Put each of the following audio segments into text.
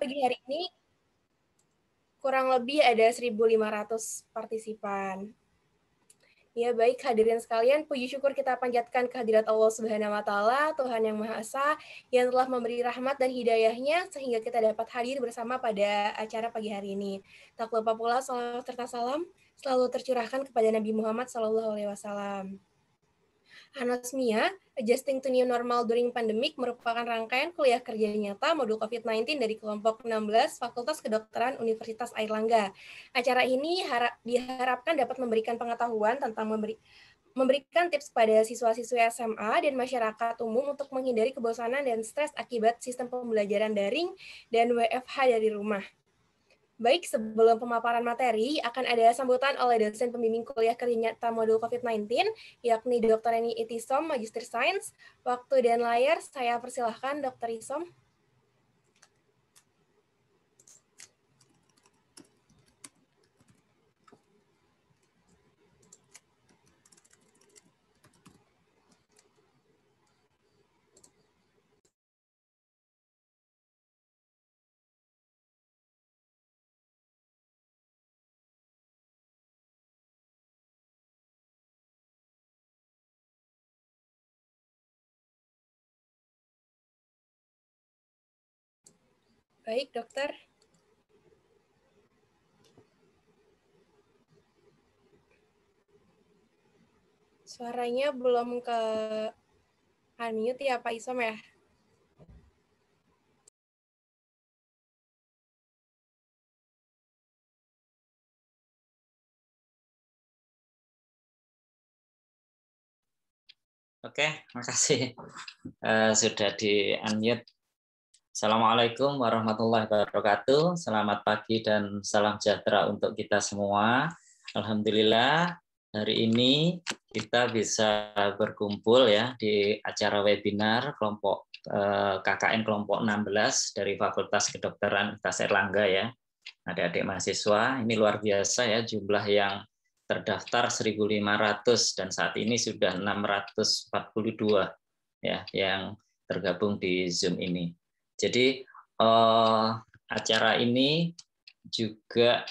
pagi hari ini kurang lebih ada 1.500 partisipan. Ya baik hadirin sekalian, puji syukur kita panjatkan kehadirat Allah Subhanahu wa taala, Tuhan yang Maha Esa yang telah memberi rahmat dan hidayahnya sehingga kita dapat hadir bersama pada acara pagi hari ini. Tak lupa pula salawat serta salam selalu tercurahkan kepada Nabi Muhammad SAW. Anosmia, Adjusting to New Normal During Pandemic merupakan rangkaian kuliah kerja nyata modul COVID-19 dari kelompok 16 Fakultas Kedokteran Universitas Airlangga. Acara ini diharapkan dapat memberikan pengetahuan tentang memberikan tips pada siswa-siswi SMA dan masyarakat umum untuk menghindari kebosanan dan stres akibat sistem pembelajaran daring dan WFH dari rumah. Baik, sebelum pemaparan materi, akan ada sambutan oleh dosen pembimbing kuliah kerja nyata modul COVID-19, yakni Dr. Eni Itisom, Magister Sains. Waktu dan layar, saya persilahkan Dr. Isom. Baik, dokter. Suaranya belum ke unmute ya, Pak Isom ya? Oke, makasih sudah di-unmute. Assalamualaikum warahmatullahi wabarakatuh. Selamat pagi dan salam sejahtera untuk kita semua. Alhamdulillah, hari ini kita bisa berkumpul ya di acara webinar kelompok KKN kelompok 16 dari Fakultas Kedokteran Universitas Airlangga ya. Adik-adik mahasiswa, ini luar biasa ya jumlah yang terdaftar 1.500 dan saat ini sudah 642 ya yang tergabung di Zoom ini. Jadi acara ini juga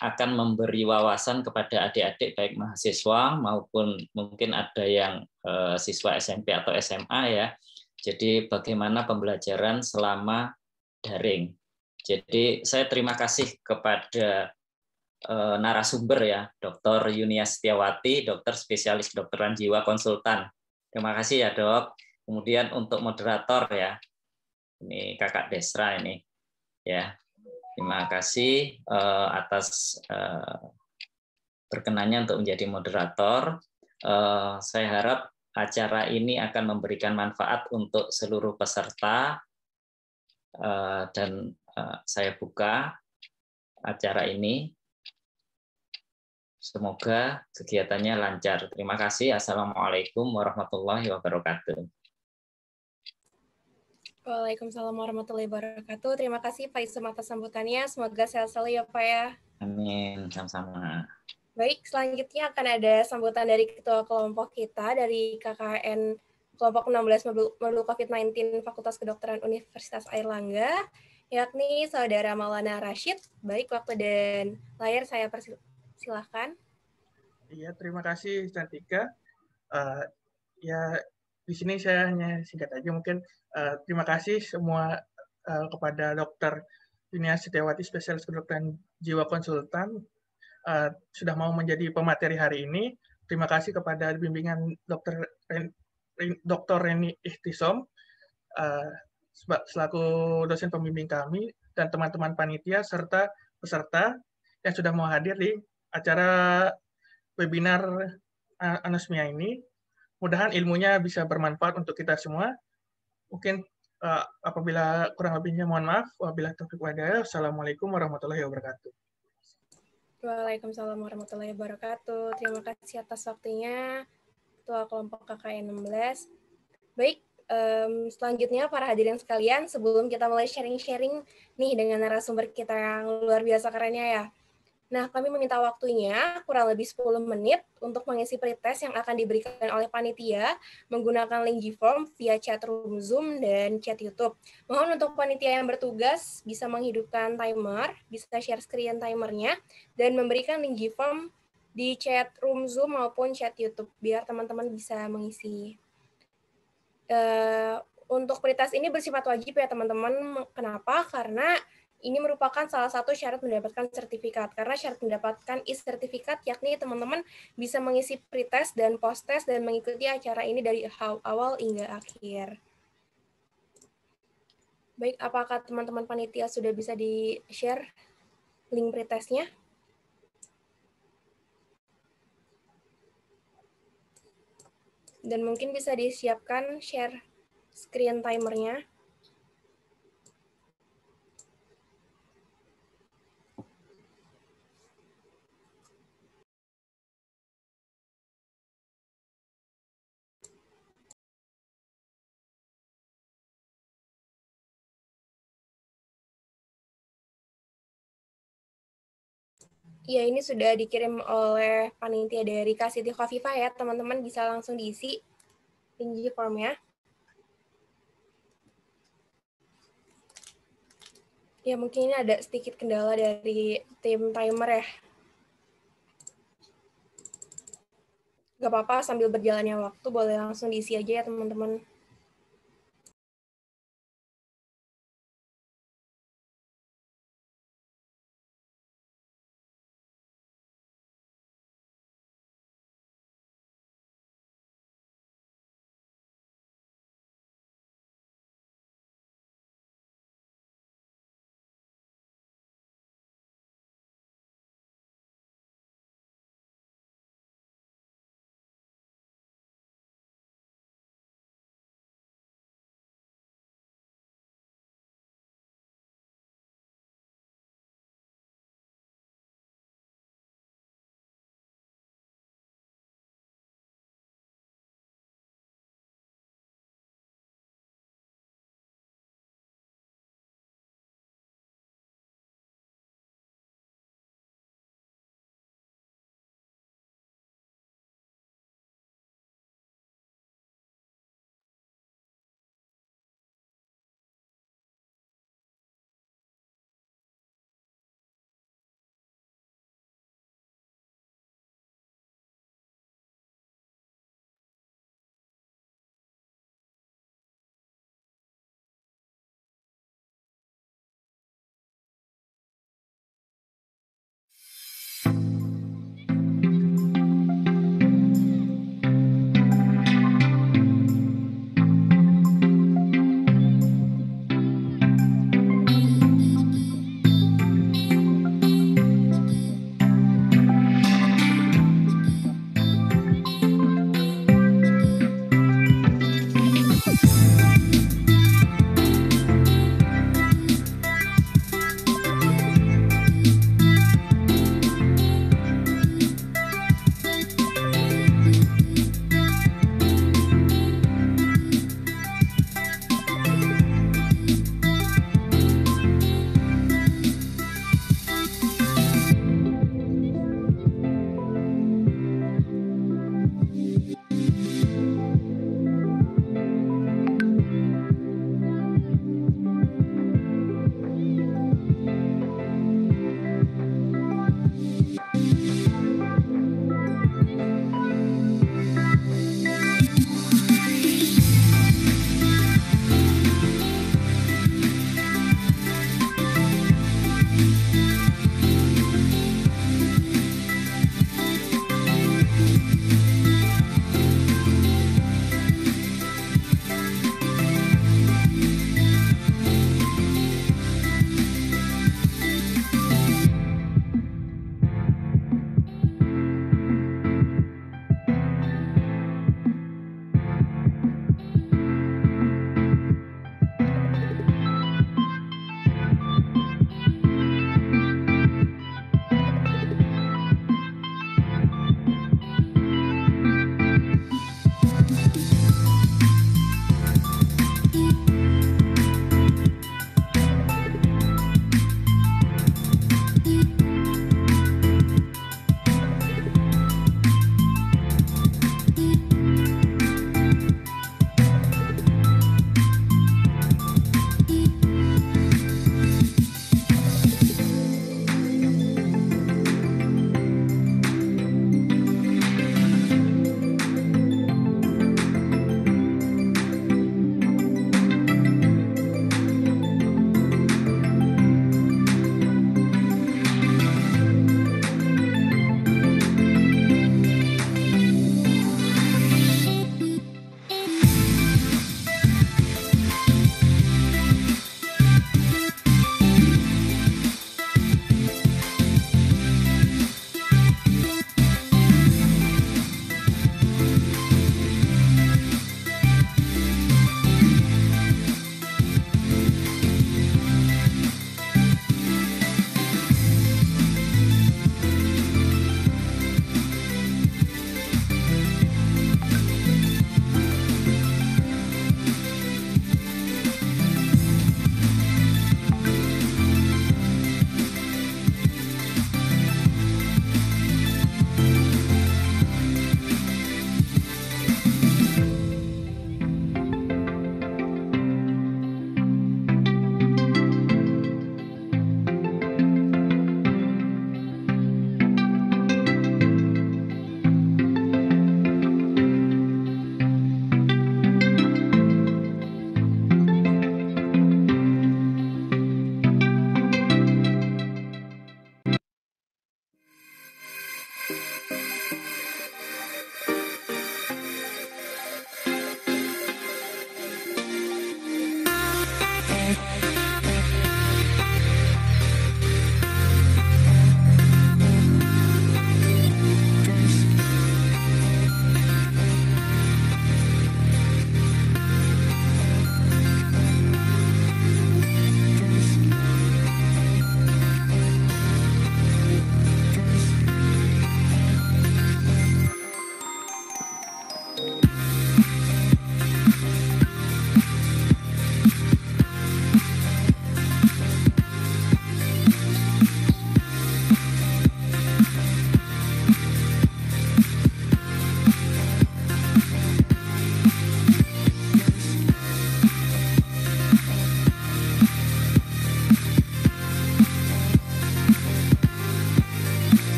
akan memberi wawasan kepada adik-adik baik mahasiswa maupun mungkin ada yang siswa SMP atau SMA ya. Jadi bagaimana pembelajaran selama daring. Jadi saya terima kasih kepada narasumber ya, Dr. Yunia Setiawati, dokter spesialis kedokteran jiwa konsultan. Terima kasih ya dok. Kemudian untuk moderator ya, ini Kakak Desra ini ya. Terima kasih atas berkenannya untuk menjadi moderator. Saya harap acara ini akan memberikan manfaat untuk seluruh peserta dan saya buka acara ini. Semoga kegiatannya lancar. Terima kasih. Assalamualaikum warahmatullahi wabarakatuh. Waalaikumsalam warahmatullahi wabarakatuh. Terima kasih Pak Isom atas sambutannya. Semoga sehat selalu ya Pak ya. Amin. Sama-sama. Baik, selanjutnya akan ada sambutan dari ketua kelompok kita dari KKN kelompok 16 modul COVID-19 Fakultas Kedokteran Universitas Airlangga, yakni Saudara Maulana Rashid. Baik, waktu dan layar saya persilahkan. Iya, terima kasih Cantika. Ya, di sini saya hanya singkat aja mungkin. Terima kasih semua kepada Dr. Yunia Setiawati, spesialis kedokteran jiwa konsultan, sudah mau menjadi pemateri hari ini. Terima kasih kepada bimbingan Dr. Reni Ihtisom selaku dosen pembimbing kami dan teman-teman panitia serta peserta yang sudah mau hadir di acara webinar anosmia ini. Mudah-mudahan ilmunya bisa bermanfaat untuk kita semua. Mungkin apabila kurang lebihnya mohon maaf. Wabillahi taufiq wal hidayah. Assalamualaikum warahmatullahi wabarakatuh. Waalaikumsalam warahmatullahi wabarakatuh. Terima kasih atas waktunya Ketua Kelompok KKN 16. Baik, selanjutnya para hadirin sekalian, sebelum kita mulai sharing-sharing nih dengan narasumber kita yang luar biasa kerennya ya. Nah, kami meminta waktunya kurang lebih 10 menit untuk mengisi pretest yang akan diberikan oleh panitia menggunakan link Gform via chat room Zoom dan chat YouTube. Mohon untuk panitia yang bertugas bisa menghidupkan timer, bisa share screen timernya, dan memberikan link Gform di chat room Zoom maupun chat YouTube, biar teman-teman bisa mengisi. Untuk pretest ini bersifat wajib ya teman-teman. Kenapa? Karena ini merupakan salah satu syarat mendapatkan sertifikat. Karena syarat mendapatkan e-sertifikat yakni teman-teman bisa mengisi pretest dan post-test dan mengikuti acara ini dari awal hingga akhir. Baik, apakah teman-teman panitia sudah bisa di-share link pretestnya? Dan mungkin bisa disiapkan share screen timernya. Ya, ini sudah dikirim oleh panitia dari Kak Siti Khofifah ya, teman-teman bisa langsung diisi link formnya. Ya, mungkin ini ada sedikit kendala dari tim timer ya. Gak apa-apa, sambil berjalannya waktu boleh langsung diisi aja ya teman-teman.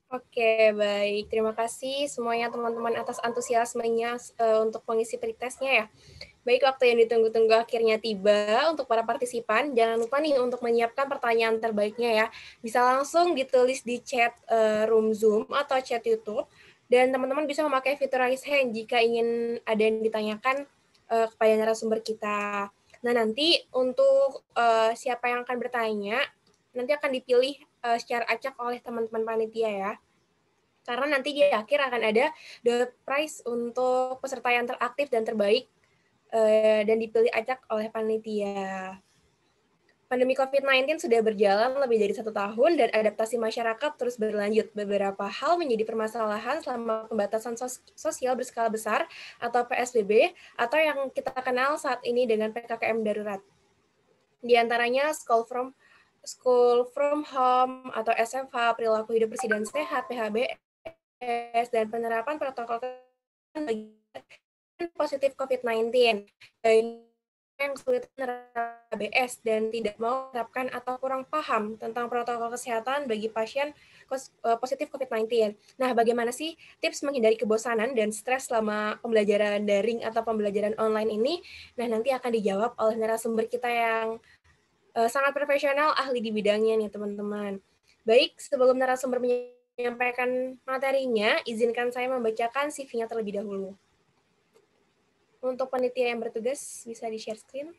Oke, baik. Terima kasih semuanya teman-teman atas antusiasmenya untuk mengisi pretestnya ya. Baik, waktu yang ditunggu-tunggu akhirnya tiba untuk para partisipan. Jangan lupa nih untuk menyiapkan pertanyaan terbaiknya ya. Bisa langsung ditulis di chat room Zoom atau chat YouTube. Dan teman-teman bisa memakai fitur raise hand jika ingin ada yang ditanyakan kepada narasumber kita. Nah, nanti untuk siapa yang akan bertanya, nanti akan dipilih secara acak oleh teman-teman panitia ya. Karena nanti di akhir akan ada door prize untuk peserta yang teraktif dan terbaik dan dipilih acak oleh panitia. Pandemi COVID-19 sudah berjalan lebih dari 1 tahun dan adaptasi masyarakat terus berlanjut. Beberapa hal menjadi permasalahan selama pembatasan sosial berskala besar atau PSBB atau yang kita kenal saat ini dengan PPKM darurat. Di antaranya school from home atau SFH, perilaku hidup bersih dan sehat, PHBS, dan penerapan protokol bagi positif COVID-19. Yang sulit menerapkan PHBS dan tidak mau menerapkan atau kurang paham tentang protokol kesehatan bagi pasien positif COVID-19. Nah, bagaimana sih tips menghindari kebosanan dan stres selama pembelajaran daring atau pembelajaran online ini? Nah, nanti akan dijawab oleh narasumber kita yang sangat profesional, ahli di bidangnya nih, teman-teman. Baik, sebelum narasumber menyampaikan materinya, izinkan saya membacakan CV-nya terlebih dahulu. Untuk panitia yang bertugas, bisa di-share screen.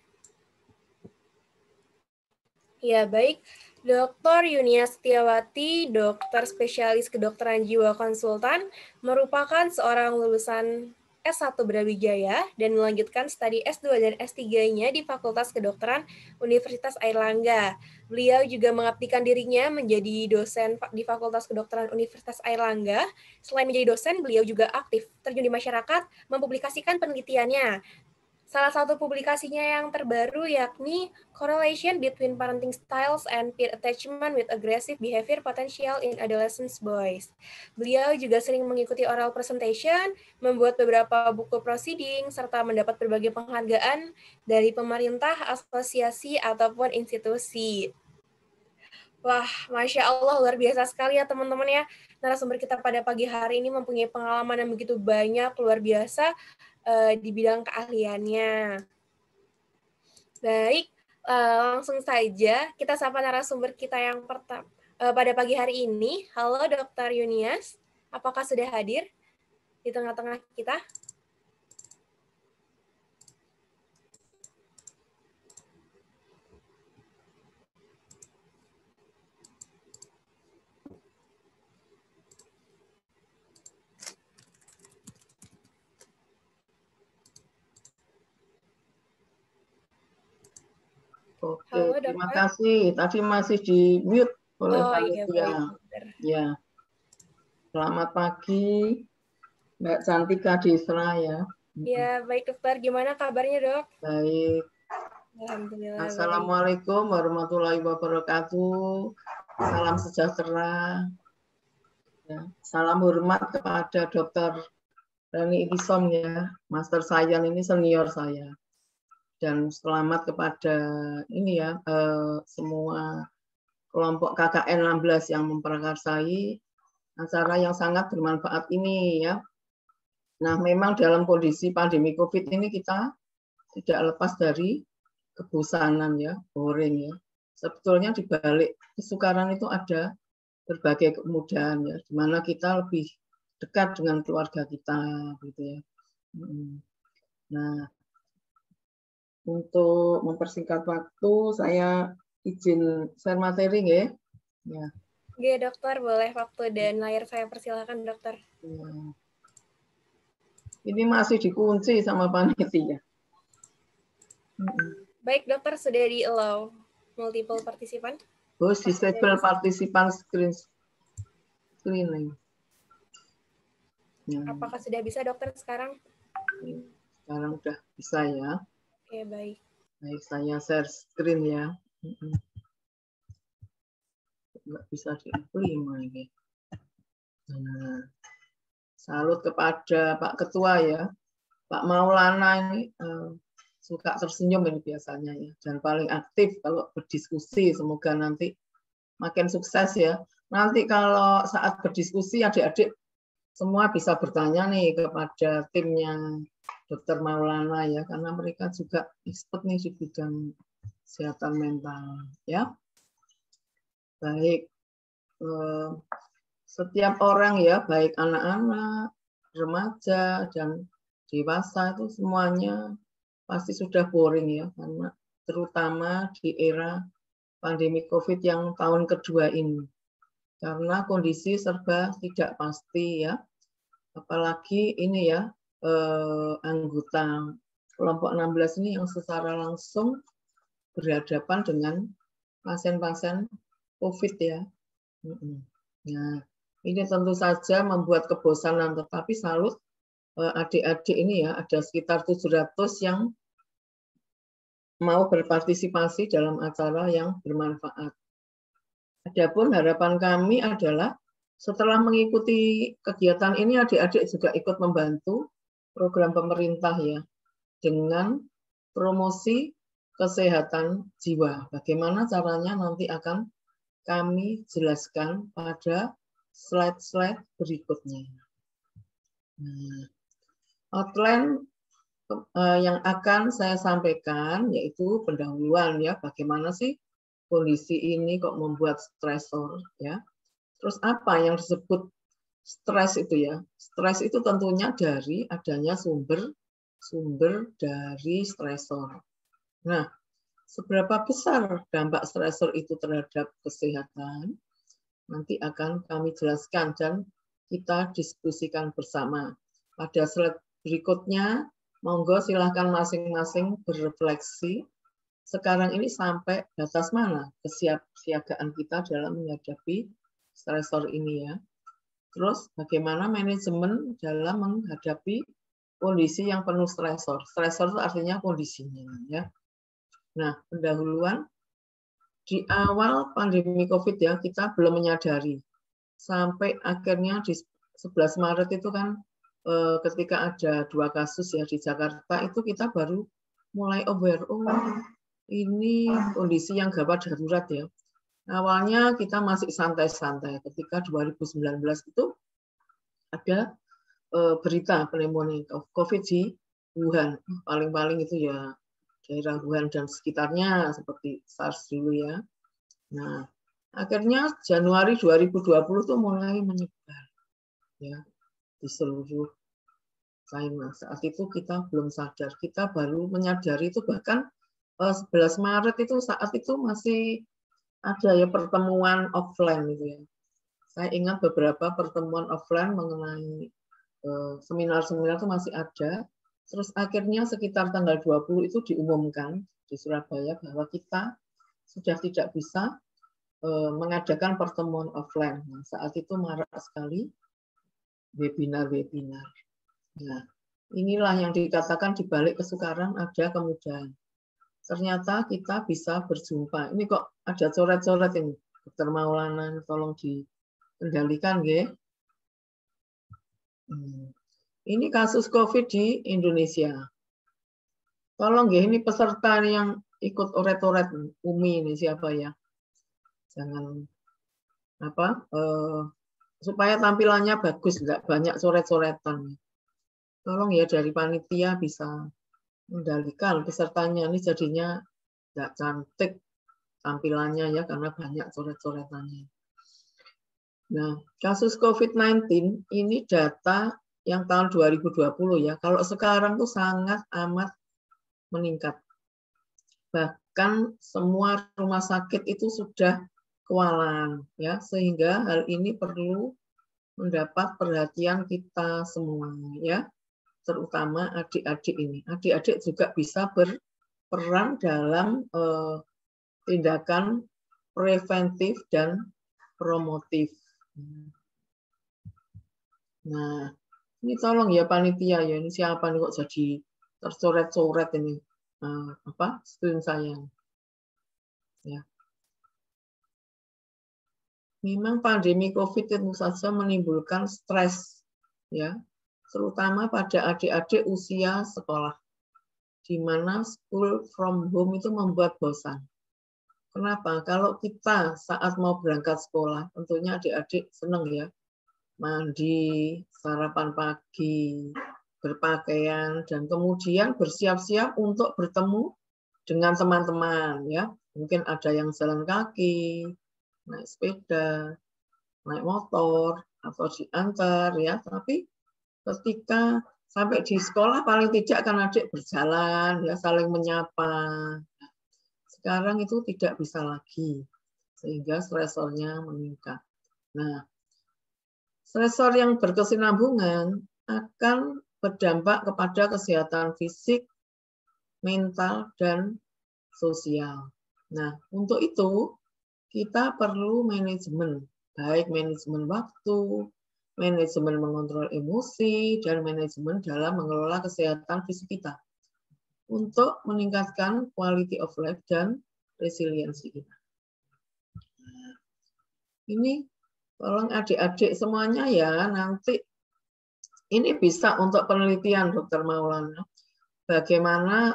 Ya, baik. Dr. Yunia Setiawati, dokter spesialis kedokteran jiwa konsultan, merupakan seorang lulusan S1 Brawijaya dan melanjutkan studi S2 dan S3-nya di Fakultas Kedokteran Universitas Airlangga. Beliau juga mengabdikan dirinya menjadi dosen di Fakultas Kedokteran Universitas Airlangga. Selain menjadi dosen, beliau juga aktif terjun di masyarakat, mempublikasikan penelitiannya. Salah satu publikasinya yang terbaru yakni Correlation Between Parenting Styles and Peer Attachment with Aggressive Behavior Potential in Adolescent Boys. Beliau juga sering mengikuti oral presentation, membuat beberapa buku proceeding, serta mendapat berbagai penghargaan dari pemerintah, asosiasi, ataupun institusi. Wah, Masya Allah, luar biasa sekali ya teman-teman ya. Narasumber kita pada pagi hari ini mempunyai pengalaman yang begitu banyak, luar biasa di bidang keahliannya. Baik, langsung saja kita sapa narasumber kita yang pertama pada pagi hari ini. Halo Dr. Yunias, apakah sudah hadir di tengah-tengah kita? Oke, Halo, terima Dokter. kasih. Tadi masih di mute oleh panitia. Ya. Selamat pagi, Mbak Cantika Desra ya. Ya, baik Dokter. Gimana kabarnya, Dok? Baik. Alhamdulillah. Assalamualaikum warahmatullahi wabarakatuh. Salam sejahtera. Ya. Salam hormat kepada Dr. Rani Itisom ya, Master Science ini senior saya. Dan selamat kepada ini ya semua kelompok KKN 16 yang memprakarsai acara yang sangat bermanfaat ini ya. Nah, memang dalam kondisi pandemi COVID ini kita tidak lepas dari kebosanan ya, boring ya. Sebetulnya di balik kesukaran itu ada berbagai kemudahan ya, di mana kita lebih dekat dengan keluarga kita gitu ya. Nah, untuk mempersingkat waktu, saya izin share materi ya. Ya. Oke, Dokter, boleh waktu dan layar saya persilakan, Dokter. Ya. Ini masih dikunci sama panitia. Baik, Dokter, sudah di-allow multiple participant? Host disable participant screening. Ya. Apakah sudah bisa, Dokter, sekarang? Sekarang udah bisa ya. Oke, baik. Baik, saya share screen ya. Nggak bisa diimprima ini. Nah, salut kepada Pak Ketua ya. Pak Maulana ini suka tersenyum ini biasanya ya. Dan paling aktif kalau berdiskusi. Semoga nanti makin sukses ya. Nanti kalau saat berdiskusi adik-adik semua bisa bertanya nih kepada timnya Dr. Maulana ya, karena mereka juga expert nih di bidang kesehatan mental ya. Baik, setiap orang ya, baik anak-anak, remaja dan dewasa itu semuanya pasti sudah boring ya, karena terutama di era pandemi COVID yang tahun kedua ini. Karena kondisi serba tidak pasti ya. Apalagi ini ya, anggota kelompok 16 ini yang secara langsung berhadapan dengan pasien-pasien COVID ya. Nah, ini tentu saja membuat kebosanan, tetapi salut adik-adik ini ya, ada sekitar 700 yang mau berpartisipasi dalam acara yang bermanfaat. Adapun harapan kami adalah setelah mengikuti kegiatan ini, adik-adik juga ikut membantu program pemerintah ya, dengan promosi kesehatan jiwa. Bagaimana caranya nanti akan kami jelaskan pada slide-slide berikutnya. Nah, outline yang akan saya sampaikan yaitu pendahuluan ya, bagaimana sih kondisi ini kok membuat stresor ya. Terus apa yang disebut stres itu ya? Stres itu tentunya dari adanya sumber dari stresor. Nah, seberapa besar dampak stresor itu terhadap kesehatan? Nanti akan kami jelaskan dan kita diskusikan bersama. Pada slide berikutnya, monggo silahkan masing-masing berefleksi. Sekarang ini sampai batas mana kesiapsiagaan kita dalam menghadapi stresor ini ya. Terus bagaimana manajemen dalam menghadapi kondisi yang penuh stresor. Stresor itu artinya kondisinya ya. Nah, pendahuluan di awal pandemi COVID ya, kita belum menyadari. Sampai akhirnya di 11 Maret itu kan ketika ada 2 kasus ya di Jakarta, itu kita baru mulai aware, oh ini kondisi yang gawat darurat ya. Awalnya kita masih santai-santai. Ketika 2019 itu ada berita pneumonia COVID di Wuhan. Paling-paling itu ya daerah Wuhan dan sekitarnya seperti SARS dulu ya. Nah, akhirnya Januari 2020 itu mulai menyebar ya di seluruh China. Saat itu kita belum sadar. Kita baru menyadari itu bahkan 11 Maret itu saat itu masih ada ya pertemuan offline gitu ya. Saya ingat beberapa pertemuan offline mengenai seminar-seminar itu masih ada. Terus akhirnya sekitar tanggal 20 itu diumumkan di Surabaya bahwa kita sudah tidak bisa mengadakan pertemuan offline. Nah, saat itu marak sekali webinar-webinar. Nah, inilah yang dikatakan di balik kesukaran ada kemudahan. Ternyata kita bisa berjumpa. Ini kok ada coret-coret ini. Dr. Maulana, tolong dikendalikan, ya. Ini kasus COVID di Indonesia. Tolong, ya, ini peserta yang ikut oret-oret. Umi ini siapa ya? Jangan apa? Supaya tampilannya bagus, nggak banyak coret-coretan. Tolong ya dari panitia bisa mengendalikan pesertanya, ini jadinya nggak cantik tampilannya ya karena banyak coret-coretannya. Nah, kasus COVID-19 ini data yang tahun 2020 ya. Kalau sekarang tuh sangat amat meningkat. Bahkan semua rumah sakit itu sudah kewalahan ya, sehingga hal ini perlu mendapat perhatian kita semua ya. Terutama adik-adik ini. Adik-adik juga bisa berperan dalam tindakan preventif dan promotif. Nah, ini tolong ya panitia ya, ini siapa nih kok jadi tercoret-coret ini apa screen saya. Ya. Memang pandemi COVID tentu saja menimbulkan stres ya. Terutama pada adik-adik usia sekolah, di mana school from home itu membuat bosan. Kenapa? Kalau kita saat mau berangkat sekolah, tentunya adik-adik senang ya, mandi, sarapan pagi, berpakaian, dan kemudian bersiap-siap untuk bertemu dengan teman-teman ya. Mungkin ada yang jalan kaki, naik sepeda, naik motor, atau diantar ya. Tapi ketika sampai di sekolah paling tidak kan adik berjalan ya, saling menyapa. Sekarang itu tidak bisa lagi, sehingga stresornya meningkat. Nah, stresor yang berkesinambungan akan berdampak kepada kesehatan fisik, mental, dan sosial. Nah, untuk itu kita perlu manajemen, baik manajemen waktu, manajemen mengontrol emosi, dan manajemen dalam mengelola kesehatan fisik kita untuk meningkatkan quality of life dan resiliensi kita. Ini tolong adik-adik semuanya ya, nanti ini bisa untuk penelitian Dr. Maulana. Bagaimana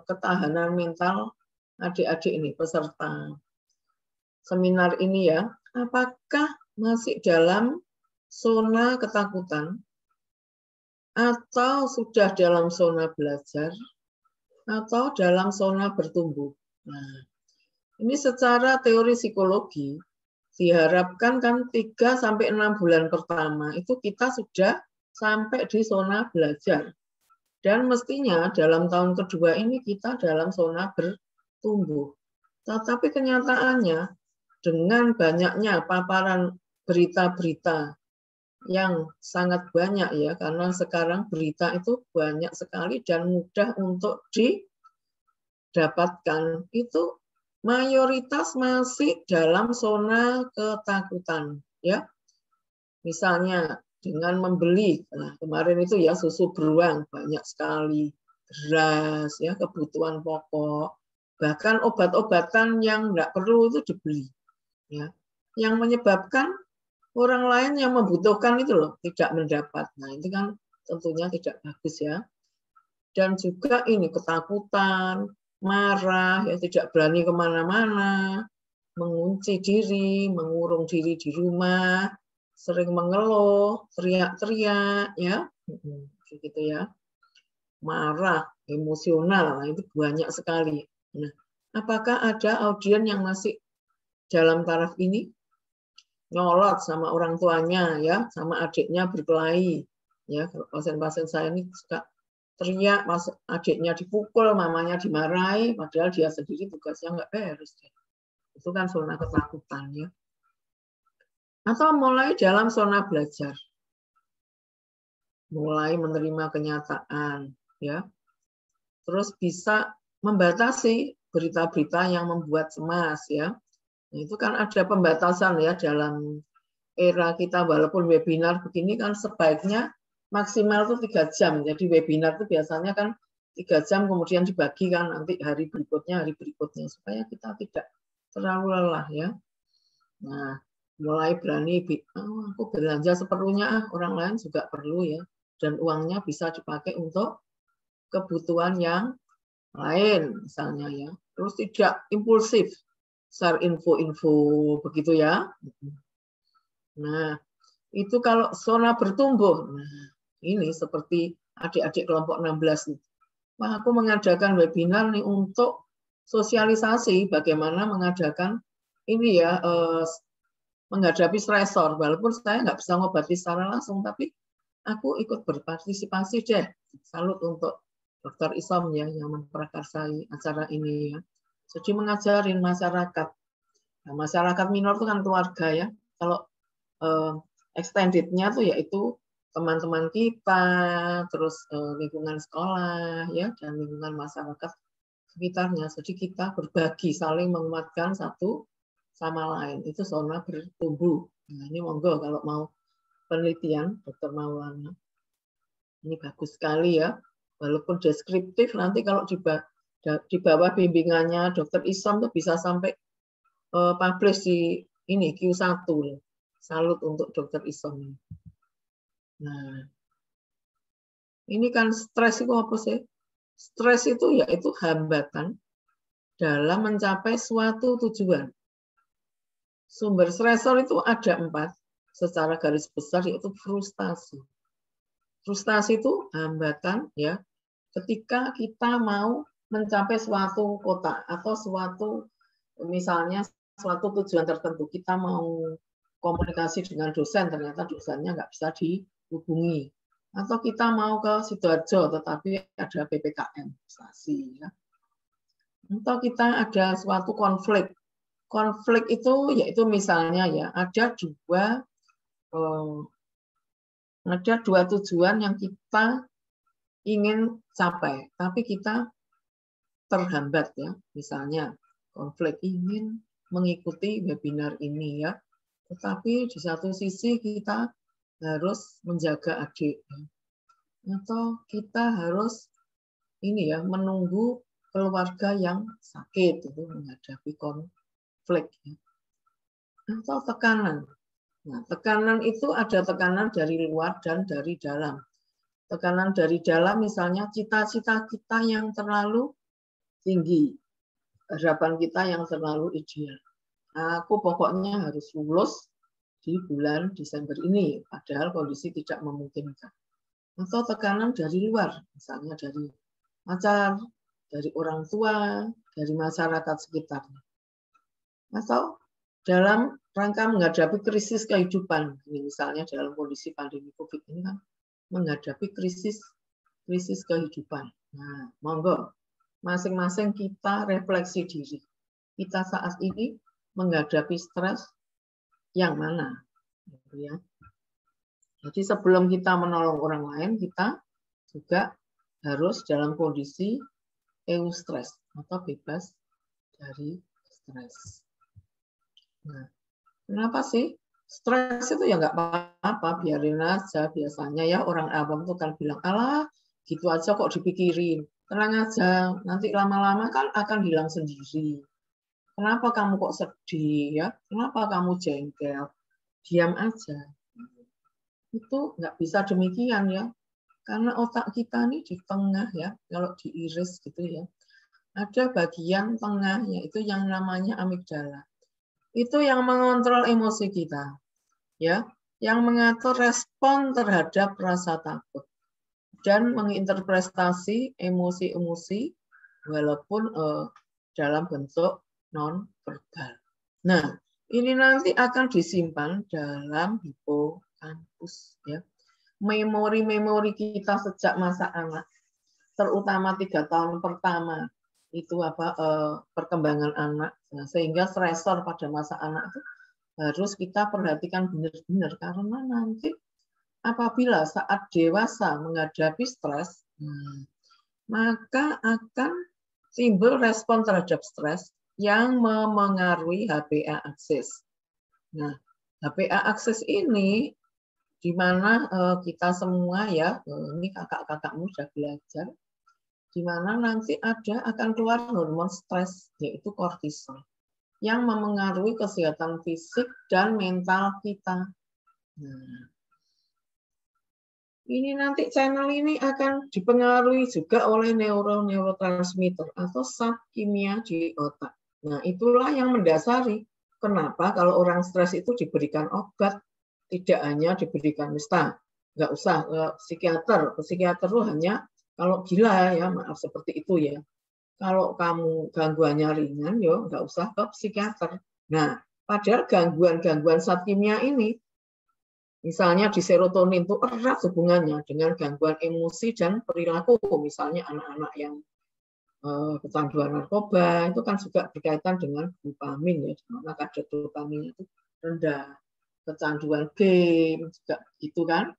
ketahanan mental adik-adik ini, peserta seminar ini ya. Apakah masih dalam zona ketakutan atau sudah dalam zona belajar atau dalam zona bertumbuh. Nah, ini secara teori psikologi diharapkan kan 3-6 bulan pertama itu kita sudah sampai di zona belajar. Dan mestinya dalam tahun kedua ini kita dalam zona bertumbuh. Tetapi kenyataannya dengan banyaknya paparan berita-berita yang sangat banyak ya, karena sekarang berita itu banyak sekali dan mudah untuk didapatkan, itu mayoritas masih dalam zona ketakutan ya. Misalnya dengan membeli, nah kemarin itu ya susu beruang banyak sekali, beras ya, kebutuhan pokok, bahkan obat-obatan yang enggak perlu itu dibeli ya. Yang menyebabkan orang lain yang membutuhkan itu loh tidak mendapat. Nah, itu kan tentunya tidak bagus ya. Dan juga ini ketakutan, marah, ya tidak berani kemana-mana, mengunci diri, mengurung diri di rumah, sering mengeluh, teriak-teriak, ya, gitu ya. Marah, emosional, nah, itu banyak sekali. Nah, apakah ada audien yang masih dalam taraf ini? Nyolot sama orang tuanya ya, sama adiknya berkelahi ya. Pasien-pasien saya ini suka teriak, pas adiknya dipukul, mamanya dimarahi, padahal dia sendiri tugasnya nggak beres. Itu kan zona ketakutan ya. Atau mulai dalam zona belajar, mulai menerima kenyataan ya, terus bisa membatasi berita-berita yang membuat cemas ya. Itu kan ada pembatasan ya dalam era kita, walaupun webinar begini kan sebaiknya maksimal itu 3 jam. Jadi webinar itu biasanya kan 3 jam kemudian dibagi kan nanti hari berikutnya supaya kita tidak terlalu lelah ya. Nah, mulai berani aku belanja seperlunya, orang lain juga perlu ya, dan uangnya bisa dipakai untuk kebutuhan yang lain misalnya ya. Terus tidak impulsif, share info-info begitu ya. Nah, itu kalau zona bertumbuh. Nah, ini seperti adik-adik kelompok 16 nih. Wah, aku mengadakan webinar nih untuk sosialisasi bagaimana mengadakan ini ya, menghadapi stresor. Walaupun saya nggak bisa ngobati secara langsung, tapi aku ikut berpartisipasi deh. Salut untuk Dr. Isom ya yang memprakarsai acara ini ya. Jadi mengajarin masyarakat. Nah, masyarakat minor itu kan keluarga ya. Kalau extended-nya tuh yaitu teman-teman kita, terus lingkungan sekolah ya, dan lingkungan masyarakat sekitarnya. Jadi kita berbagi, saling menguatkan satu sama lain. Itu zona bertumbuh. Nah, ini monggo kalau mau penelitian Dr. Maulana. Ini bagus sekali ya. Walaupun deskriptif, nanti kalau di bawah bimbingannya Dr. Isom tuh bisa sampai publish di ini Q1. Salut untuk Dr. Isom. Nah, ini kan stres itu apa sih? Stres itu yaitu hambatan dalam mencapai suatu tujuan. Sumber stresor itu ada 4 secara garis besar, yaitu frustasi. Frustasi itu hambatan ya ketika kita mau mencapai suatu kota atau suatu misalnya suatu tujuan tertentu. Kita mau komunikasi dengan dosen, ternyata dosennya nggak bisa dihubungi. Atau kita mau ke Sidoarjo, tetapi ada PPKM, frustasi. Ya. Atau kita ada suatu konflik. Konflik itu yaitu misalnya ya ada dua tujuan yang kita ingin capai, tapi kita terhambat ya. Misalnya konflik ingin mengikuti webinar ini ya, tetapi di satu sisi kita harus menjaga adik, atau kita harus ini ya menunggu keluarga yang sakit itu menghadapi konflik, ya. Atau tekanan. Nah, tekanan itu ada tekanan dari luar dan dari dalam. Tekanan dari dalam misalnya cita-cita kita yang terlalu tinggi, harapan kita yang terlalu ideal. Aku pokoknya harus lulus di bulan Desember ini, padahal kondisi tidak memungkinkan. Atau tekanan dari luar, misalnya dari pacar, dari orang tua, dari masyarakat sekitarnya. Atau dalam rangka menghadapi krisis kehidupan, misalnya dalam kondisi pandemi COVID ini kan menghadapi krisis kehidupan. Nah, monggo masing-masing kita refleksi diri. Kita saat ini menghadapi stres yang mana, ya. Jadi sebelum kita menolong orang lain, kita juga harus dalam kondisi eustress atau bebas dari stres. Nah, kenapa sih stres itu ya nggak apa-apa, biarin aja. Biasanya ya orang awam itu kan bilang, alah gitu aja kok dipikirin, tenang aja, nanti lama-lama kan akan hilang sendiri. Kenapa kamu kok sedih ya? Kenapa kamu jengkel? Diam aja. Itu nggak bisa demikian ya. Karena otak kita nih di tengah ya, kalau diiris gitu ya. Ada bagian tengah yaitu yang namanya amigdala. Itu yang mengontrol emosi kita. Ya, yang mengatur respon terhadap rasa takut dan menginterpretasi emosi-emosi walaupun dalam bentuk non-verbal. Nah, ini nanti akan disimpan dalam hipokampus, ya. Memori-memori kita sejak masa anak, terutama 3 tahun pertama itu perkembangan anak, nah, sehingga stresor pada masa anak itu harus kita perhatikan benar-benar karena nanti apabila saat dewasa menghadapi stres, maka akan timbul respon terhadap stres yang memengaruhi HPA akses. Nah, HPA akses ini di mana kita semua ya, ini kakak-kakakmu sudah belajar, di mana nanti akan keluar hormon stres yaitu kortisol yang memengaruhi kesehatan fisik dan mental kita. Nah, ini nanti channel ini akan dipengaruhi juga oleh neurotransmitter atau zat kimia di otak. Nah, itulah yang mendasari kenapa kalau orang stres itu diberikan obat, tidak hanya diberikan nggak usah psikiater itu hanya kalau gila ya, maaf seperti itu ya. Kalau kamu gangguannya ringan, yo nggak usah ke psikiater. Nah, padahal gangguan zat kimia ini, misalnya di serotonin itu erat hubungannya dengan gangguan emosi dan perilaku. Misalnya anak-anak yang kecanduan narkoba itu kan juga berkaitan dengan dopamin ya, dimana kadar dopaminnya itu rendah. Kecanduan game juga gitu kan.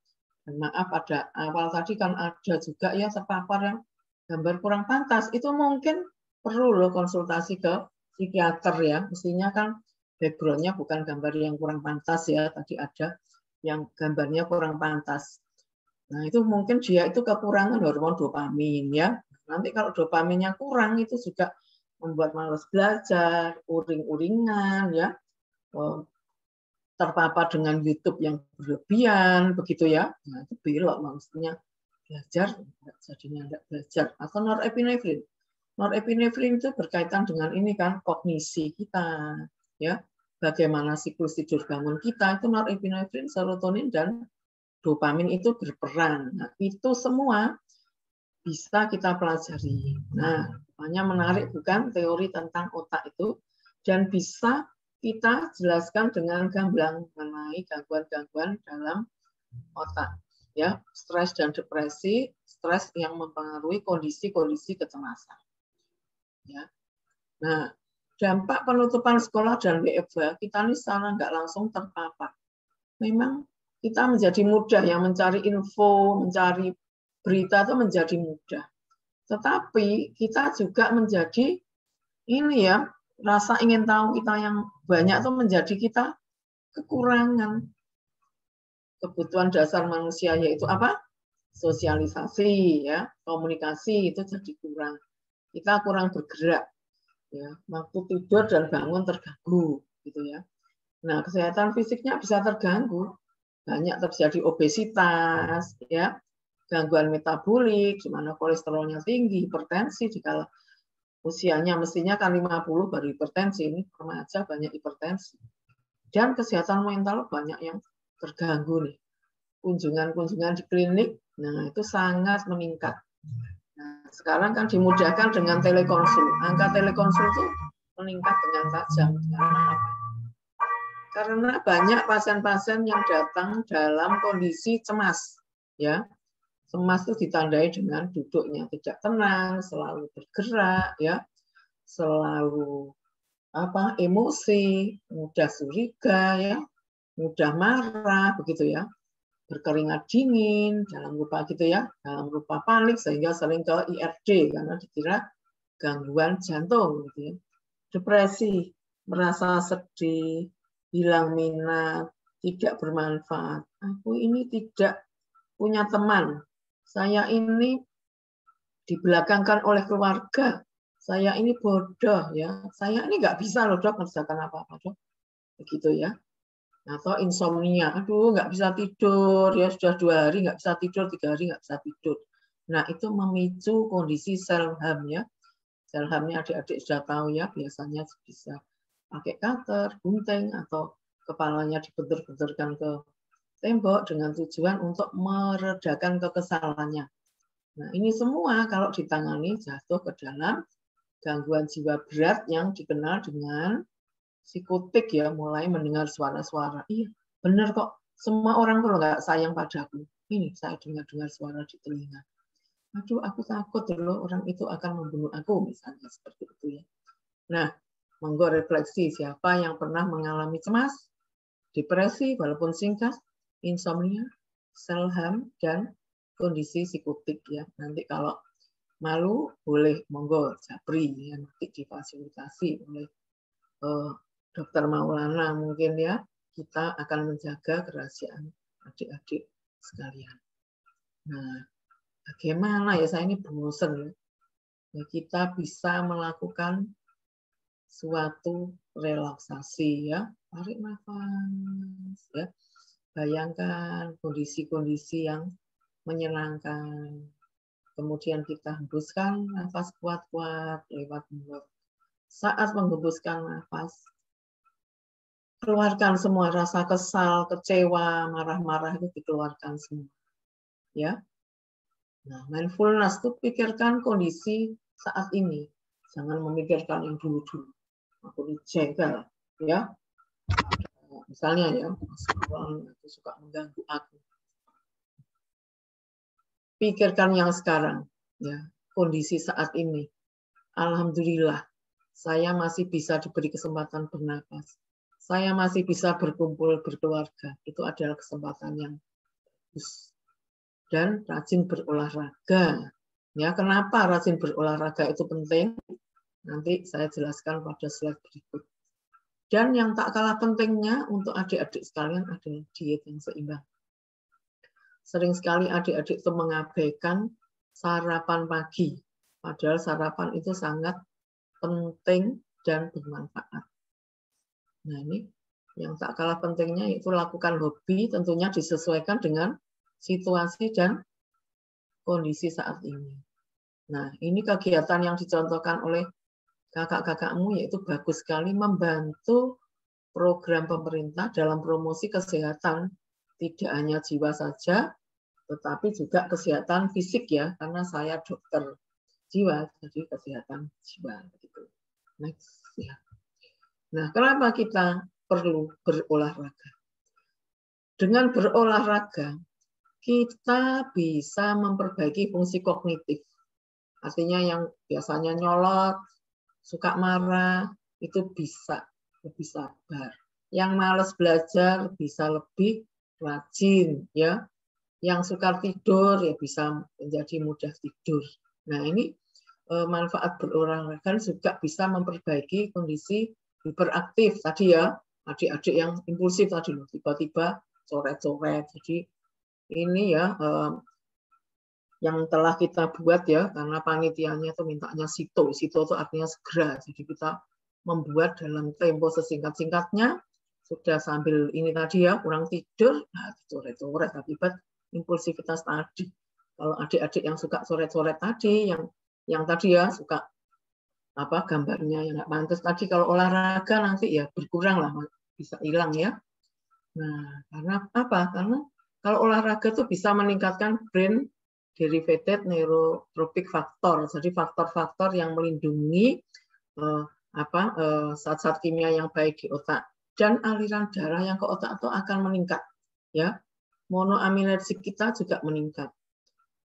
Dan maaf pada awal tadi kan ada juga ya terpapar yang gambar kurang pantas, itu mungkin perlu loh konsultasi ke psikiater ya. Mestinya kan background-nya bukan gambar yang kurang pantas ya, tadi ada yang gambarnya kurang pantas. Nah, itu mungkin dia itu kekurangan hormon dopamin ya. Nanti kalau dopaminnya kurang itu juga membuat malas belajar, uring-uringan ya, terpapar dengan YouTube yang berlebihan begitu ya. Nah, itu belok maksudnya belajar jadinya enggak belajar. Atau norepinefrin. Norepinefrin itu berkaitan dengan ini kan, kognisi kita, ya. Bagaimana siklus tidur bangun kita, itu norepinefrin, serotonin, dan dopamin itu berperan. Nah, itu semua bisa kita pelajari. Nah, hanya menarik bukan teori tentang otak itu, dan bisa kita jelaskan dengan gamblang mengenai gangguan-gangguan dalam otak. Ya, stres dan depresi, stres yang mempengaruhi kondisi-kondisi kecemasan. Ya. Nah, dampak penutupan sekolah dan WFH kita ini secara nggak langsung terpapar. Memang kita menjadi mudah yang mencari info, mencari berita itu menjadi mudah. Tetapi kita juga menjadi ini ya, rasa ingin tahu kita yang banyak itu menjadi kita kekurangan. Kebutuhan dasar manusia yaitu apa? Sosialisasi, ya, komunikasi itu jadi kurang. Kita kurang bergerak. Ya, waktu tidur dan bangun terganggu gitu ya. Nah, kesehatan fisiknya bisa terganggu, banyak terjadi obesitas, ya, gangguan metabolik, di mana kolesterolnya tinggi, hipertensi, jika usianya mestinya kan 50 baru hipertensi, ini remaja banyak hipertensi. Dan kesehatan mental banyak yang terganggu nih. Kunjungan-kunjungan di klinik, nah itu sangat meningkat. Nah, sekarang kan dimudahkan dengan telekonsul. Angka telekonsul itu meningkat dengan tajam. Karena apa? Karena banyak pasien-pasien yang datang dalam kondisi cemas. Ya, cemas itu ditandai dengan duduknya tidak tenang, selalu bergerak, ya, selalu emosi, mudah curiga, ya, mudah marah, begitu ya. Berkeringat dingin, dalam rupa gitu ya, dalam rupa panik sehingga sering ke IRD karena dikira gangguan jantung gitu ya. Depresi, merasa sedih, hilang minat, tidak bermanfaat. Aku ini tidak punya teman. Saya ini dibelakangkan oleh keluarga. Saya ini bodoh ya. Saya ini nggak bisa loh dok mengerjakan apa-apa dok. Begitu ya. Atau insomnia, aduh nggak bisa tidur, ya sudah 2 hari nggak bisa tidur, 3 hari nggak bisa tidur. Nah itu memicu kondisi self-harm ya. Self-harmnya adik-adik sudah tahu ya, biasanya bisa pakai cutter, gunting, atau kepalanya dibentur-benturkan ke tembok dengan tujuan untuk meredakan kekesalannya. Nah ini semua kalau ditangani jatuh ke dalam gangguan jiwa berat yang dikenal dengan psikotik ya, mulai mendengar suara-suara. Iya, benar kok. Semua orang kalau nggak sayang padaku. Ini saya dengar suara di telinga. Aduh, aku takut loh orang itu akan membunuh aku, misalnya seperti itu ya. Nah, monggo refleksi siapa yang pernah mengalami cemas, depresi walaupun singkat, insomnia, self-harm, dan kondisi psikotik ya. Nanti kalau malu boleh monggo japri ya, nanti difasilitasi oleh Dokter Maulana mungkin ya, kita akan menjaga kerahasiaan adik-adik sekalian. Nah, bagaimana ya, saya ini bosan ya. Ya, kita bisa melakukan suatu relaksasi ya, tarik nafas ya. Bayangkan kondisi-kondisi yang menyenangkan. Kemudian kita hembuskan nafas kuat-kuat lewat mulut. Saat menghembuskan nafas, keluarkan semua rasa kesal, kecewa, marah-marah itu dikeluarkan semua. Ya. Nah, mindfulness itu pikirkan kondisi saat ini. Jangan memikirkan yang dulu-dulu. Aku dijegal, ya. Misalnya ya, orang itu suka mengganggu aku. Pikirkan yang sekarang, ya. Kondisi saat ini. Alhamdulillah, saya masih bisa diberi kesempatan bernapas. Saya masih bisa berkumpul berkeluarga. Itu adalah kesempatan yang bagus. Dan rajin berolahraga. Ya, kenapa rajin berolahraga itu penting? Nanti saya jelaskan pada slide berikut. Dan yang tak kalah pentingnya untuk adik-adik sekalian adalah diet yang seimbang. Sering sekali adik-adik itu mengabaikan sarapan pagi. Padahal sarapan itu sangat penting dan bermanfaat. Nah ini yang tak kalah pentingnya yaitu lakukan hobi, tentunya disesuaikan dengan situasi dan kondisi saat ini. Nah, ini kegiatan yang dicontohkan oleh kakak-kakakmu yaitu bagus sekali membantu program pemerintah dalam promosi kesehatan, tidak hanya jiwa saja, tetapi juga kesehatan fisik ya, karena saya dokter jiwa, jadi kesehatan jiwa. Gitu. Next, ya. Nah, kenapa kita perlu berolahraga? Dengan berolahraga, kita bisa memperbaiki fungsi kognitif. Artinya yang biasanya nyolot, suka marah, itu bisa lebih sabar. Yang malas belajar bisa lebih rajin, ya. Yang suka tidur ya bisa menjadi mudah tidur. Nah, ini manfaat berolahraga juga bisa memperbaiki kondisi hiperaktif tadi ya, adik-adik yang impulsif tadi loh, tiba-tiba coret-coret. Jadi ini ya yang telah kita buat ya, karena panitianya itu mintanya sito itu artinya segera. Jadi kita membuat dalam tempo sesingkat-singkatnya, sudah sambil ini tadi ya, kurang tidur, nah coret-coret akibat impulsivitas tadi. Kalau adik-adik yang suka coret-coret tadi, yang tadi ya suka apa gambarnya yang nggak pantas tadi, kalau olahraga nanti ya berkurang lah, bisa hilang ya. Nah, karena apa? Karena kalau olahraga tuh bisa meningkatkan brain derivated neurotropic factor, jadi faktor-faktor yang melindungi zat-zat kimia yang baik di otak, dan aliran darah yang ke otak itu akan meningkat, ya. Monoaminoasid kita juga meningkat,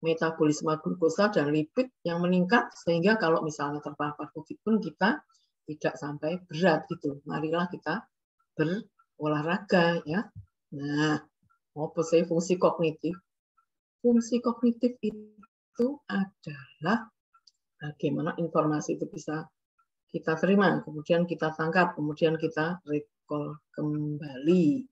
metabolisme glukosa dan lipid yang meningkat, sehingga kalau misalnya terpapar COVID pun kita tidak sampai berat gitu. Marilah kita berolahraga ya. Nah, apa sih fungsi kognitif? Fungsi kognitif itu adalah bagaimana informasi itu bisa kita terima, kemudian kita tangkap, kemudian kita recall kembali.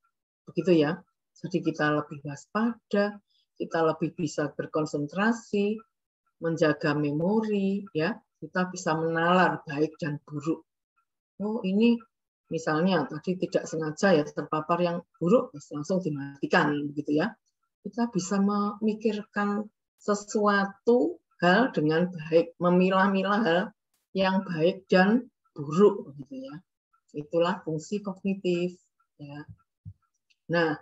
Begitu ya. Jadi kita lebih waspada, kita lebih bisa berkonsentrasi, menjaga memori, ya. Kita bisa menalar baik dan buruk. Oh, ini misalnya tadi tidak sengaja ya terpapar yang buruk, langsung dimatikan begitu ya. Kita bisa memikirkan sesuatu hal dengan baik, memilah-milah hal yang baik dan buruk begitu ya. Itulah fungsi kognitif ya. Nah,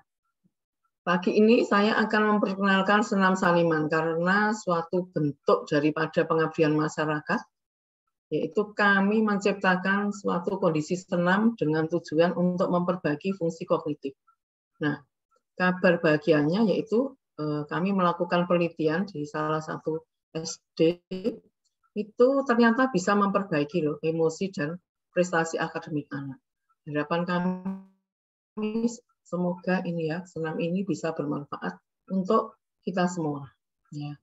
pagi ini saya akan memperkenalkan senam saniman karena suatu bentuk daripada pengabdian masyarakat, yaitu kami menciptakan suatu kondisi senam dengan tujuan untuk memperbaiki fungsi kognitif. Nah, kabar bahagianya yaitu kami melakukan penelitian di salah satu SD, itu ternyata bisa memperbaiki loh emosi dan prestasi akademik anak. Harapan kami semoga ini ya, senam ini bisa bermanfaat untuk kita semua. Ya.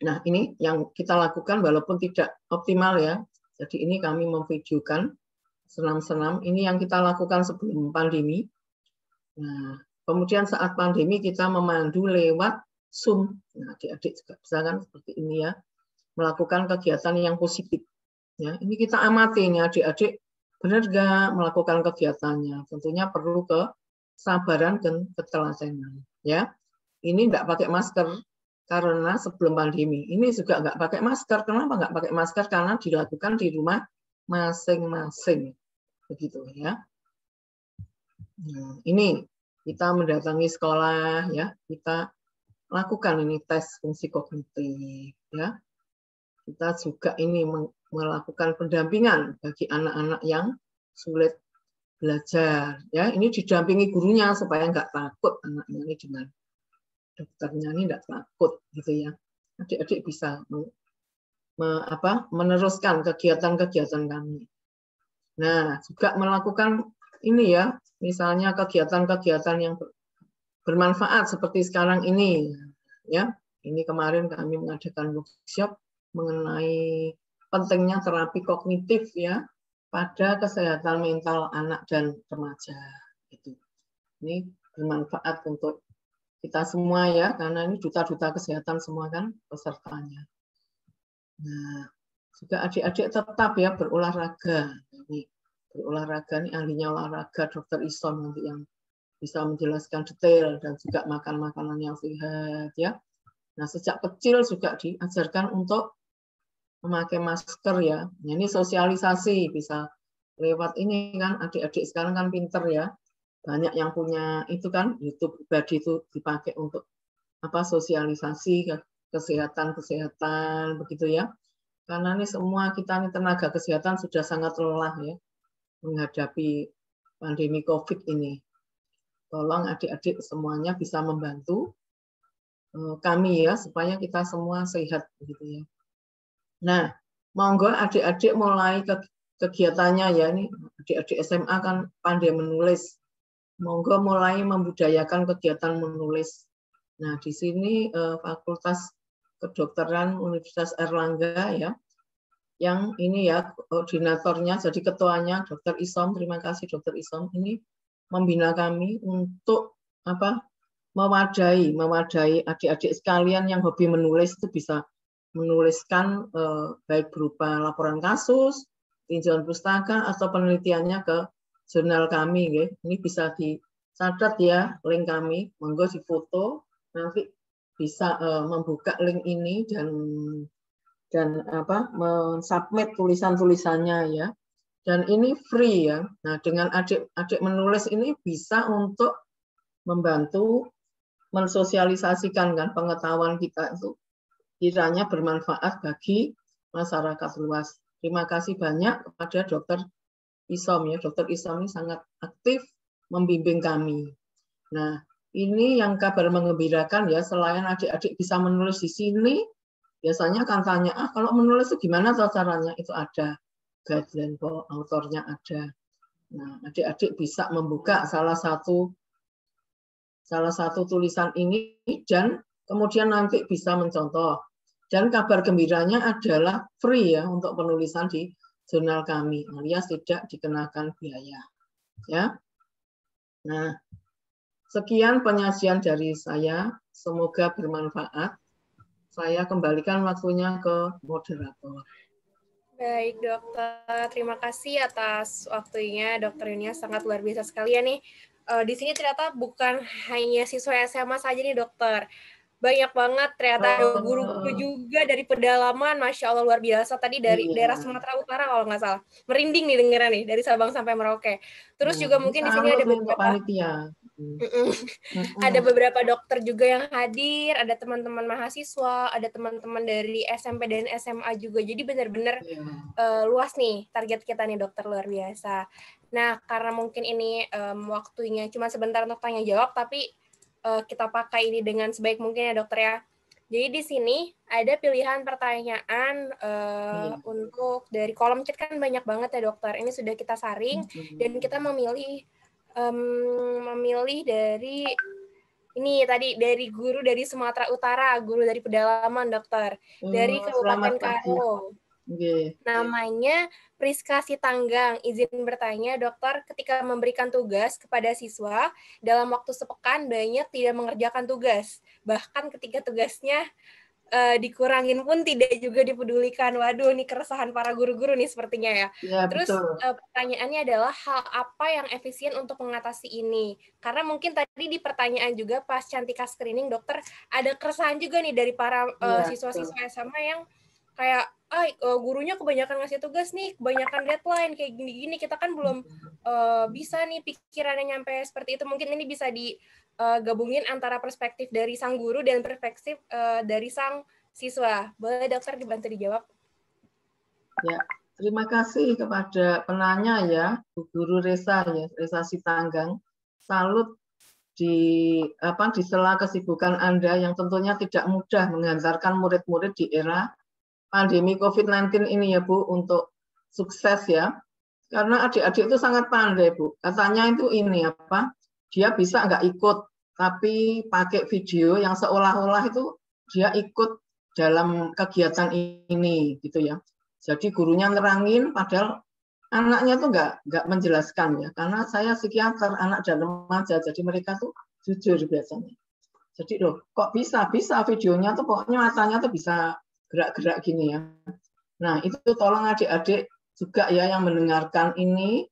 Nah, ini yang kita lakukan walaupun tidak optimal ya. Jadi ini kami memvideokan senam-senam. Ini yang kita lakukan sebelum pandemi. Nah, kemudian saat pandemi kita memandu lewat Zoom. Nah, adik-adik juga bisa kan seperti ini ya, melakukan kegiatan yang positif. Ya, ini kita amati ini adik-adik benar nggak melakukan kegiatannya. Tentunya perlu kesabaran dan ketelatenan. Ya, ini nggak pakai masker karena sebelum pandemi. Ini juga nggak pakai masker. Kenapa nggak pakai masker? Karena dilakukan di rumah masing-masing. Begitu ya. Nah, ini kita mendatangi sekolah ya, kita lakukan ini tes fungsi kognitif ya. Kita juga ini melakukan pendampingan bagi anak-anak yang sulit belajar ya. Ini didampingi gurunya supaya nggak takut anaknya ini dengan dokternya ini nggak takut gitu ya. Adik-adik bisa meneruskan kegiatan-kegiatan kami. Nah, juga melakukan ini ya, misalnya kegiatan-kegiatan yang bermanfaat seperti sekarang ini ya. Ini kemarin kami mengadakan workshop mengenai pentingnya terapi kognitif ya pada kesehatan mental anak dan remaja. Itu. Ini bermanfaat untuk kita semua ya, karena ini duta-duta kesehatan semua kan pesertanya. Nah, juga adik-adik tetap ya berolahraga. Ini berolahraga ini ahlinya olahraga Dr. Isom nanti yang bisa menjelaskan detail, dan juga makan makanan yang sehat ya. Nah, sejak kecil juga diajarkan untuk memakai masker ya. Nah, ini sosialisasi bisa lewat ini kan, adik-adik sekarang kan pinter ya. Banyak yang punya itu kan YouTube pribadi itu dipakai untuk apa sosialisasi kesehatan begitu ya. Karena ini semua kita ini tenaga kesehatan sudah sangat lelah ya menghadapi pandemi COVID ini. Tolong adik-adik semuanya bisa membantu kami ya supaya kita semua sehat begitu ya. Nah, monggo adik-adik mulai kegiatannya ya, ini adik-adik SMA kan pandai menulis. Monggo mulai membudayakan kegiatan menulis. Nah, di sini Fakultas Kedokteran Universitas Airlangga ya, yang ini ya koordinatornya, jadi ketuanya Dr. Isom, terima kasih Dr. Isom, ini membina kami untuk apa mewadai adik-adik sekalian yang hobi menulis itu bisa menuliskan baik berupa laporan kasus, tinjauan pustaka atau penelitiannya ke jurnal kami ya. Ini bisa dicatat ya link kami, monggo difoto, nanti bisa membuka link ini dan apa mensubmit tulisan-tulisannya ya. Dan ini free ya. Nah, dengan adik-adik menulis ini bisa untuk membantu mensosialisasikan kan pengetahuan kita itu kiranya bermanfaat bagi masyarakat luas. Terima kasih banyak kepada Dr. Isom ya. Dr. Isom ini sangat aktif membimbing kami. Nah, ini yang kabar mengembirakan ya, selain adik-adik bisa menulis di sini, biasanya kan tanya, kalau menulis itu gimana caranya? Itu ada guideline kok, autornya ada. Nah, adik-adik bisa membuka salah satu tulisan ini dan kemudian nanti bisa mencontoh. Dan kabar gembiranya adalah free ya untuk penulisan di jurnal kami, alias tidak dikenakan biaya. Ya. Nah, sekian penyajian dari saya, semoga bermanfaat. Saya kembalikan waktunya ke moderator. Baik, dokter. Terima kasih atas waktunya. Dokter Yunia sangat luar biasa sekali ya nih. Di sini ternyata bukan hanya siswa SMA saja nih, dokter. Banyak banget ternyata ada guru-guru juga dari pedalaman, Masya Allah luar biasa. Tadi dari daerah Sumatera Utara kalau nggak salah. Merinding nih dengeran nih, dari Sabang sampai Merauke. Terus juga mungkin di sini ada beberapa ada beberapa dokter juga yang hadir, ada teman-teman mahasiswa, ada teman-teman dari SMP dan SMA juga. Jadi benar-benar luas nih target kita nih dokter, luar biasa. Nah, karena mungkin ini waktunya cuma sebentar untuk tanya jawab, tapi kita pakai ini dengan sebaik mungkin ya dokter ya. Jadi di sini ada pilihan pertanyaan untuk dari kolom chat kan banyak banget ya dokter. Ini sudah kita saring dan kita memilih dari ini tadi dari guru dari Sumatera Utara, guru dari pedalaman dokter, dari Kabupaten Karo. Namanya Priska Sitanggang. Izin bertanya, dokter, ketika memberikan tugas kepada siswa dalam waktu sepekan banyak tidak mengerjakan tugas, bahkan ketika tugasnya dikurangin pun tidak juga dipedulikan. Waduh, ini keresahan para guru-guru nih sepertinya ya. Terus pertanyaannya adalah hal apa yang efisien untuk mengatasi ini? Karena mungkin tadi di pertanyaan juga pas Cantika screening, dokter, ada keresahan juga nih dari para siswa-siswa SMA yang kayak, gurunya kebanyakan ngasih tugas nih, kebanyakan deadline, kayak gini-gini, kita kan belum bisa nih pikirannya nyampe seperti itu. Mungkin ini bisa digabungin antara perspektif dari sang guru dan perspektif dari sang siswa. Boleh dokter dibantu dijawab? Ya, terima kasih kepada penanya ya, Bu Guru Resa ya, Resa Sitanggang. Salut di sela kesibukan Anda yang tentunya tidak mudah menghantarkan murid-murid di era pandemi COVID-19 ini ya Bu, untuk sukses ya. Karena adik-adik itu sangat pandai Bu. Katanya itu ini dia bisa nggak ikut, tapi pakai video yang seolah-olah itu dia ikut dalam kegiatan ini gitu ya. Jadi gurunya nerangin, padahal anaknya tuh nggak menjelaskan ya. Karena saya psikiater anak dan remaja, jadi mereka tuh jujur biasanya. Jadi loh, kok bisa videonya tuh pokoknya matanya tuh bisa gerak-gerak gini ya. Nah, itu tolong adik-adik juga ya yang mendengarkan ini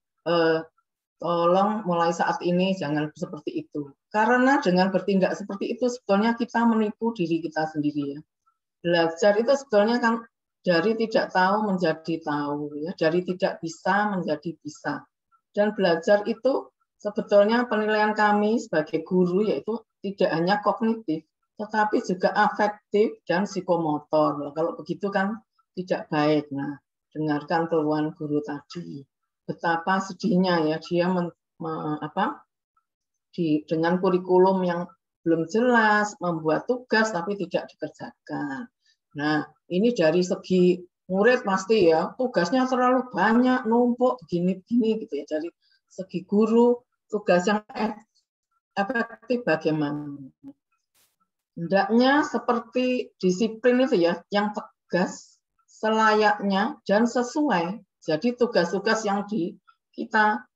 tolong mulai saat ini jangan seperti itu. Karena dengan bertindak seperti itu sebetulnya kita menipu diri kita sendiri ya. Belajar itu sebetulnya kan dari tidak tahu menjadi tahu ya, dari tidak bisa menjadi bisa. Dan belajar itu sebetulnya penilaian kami sebagai guru yaitu tidak hanya kognitif, tetapi juga afektif dan psikomotor. Nah, kalau begitu kan tidak baik. Nah, dengarkan keluhan guru tadi. Betapa sedihnya ya dia dengan kurikulum yang belum jelas, membuat tugas tapi tidak dikerjakan. Nah, ini dari segi murid pasti ya, tugasnya terlalu banyak, numpuk, begini-begini gitu ya. Dari segi guru, tugas yang efektif bagaimana? Hendaknya seperti disiplin itu ya, yang tegas, selayaknya, dan sesuai. Jadi tugas-tugas yang kita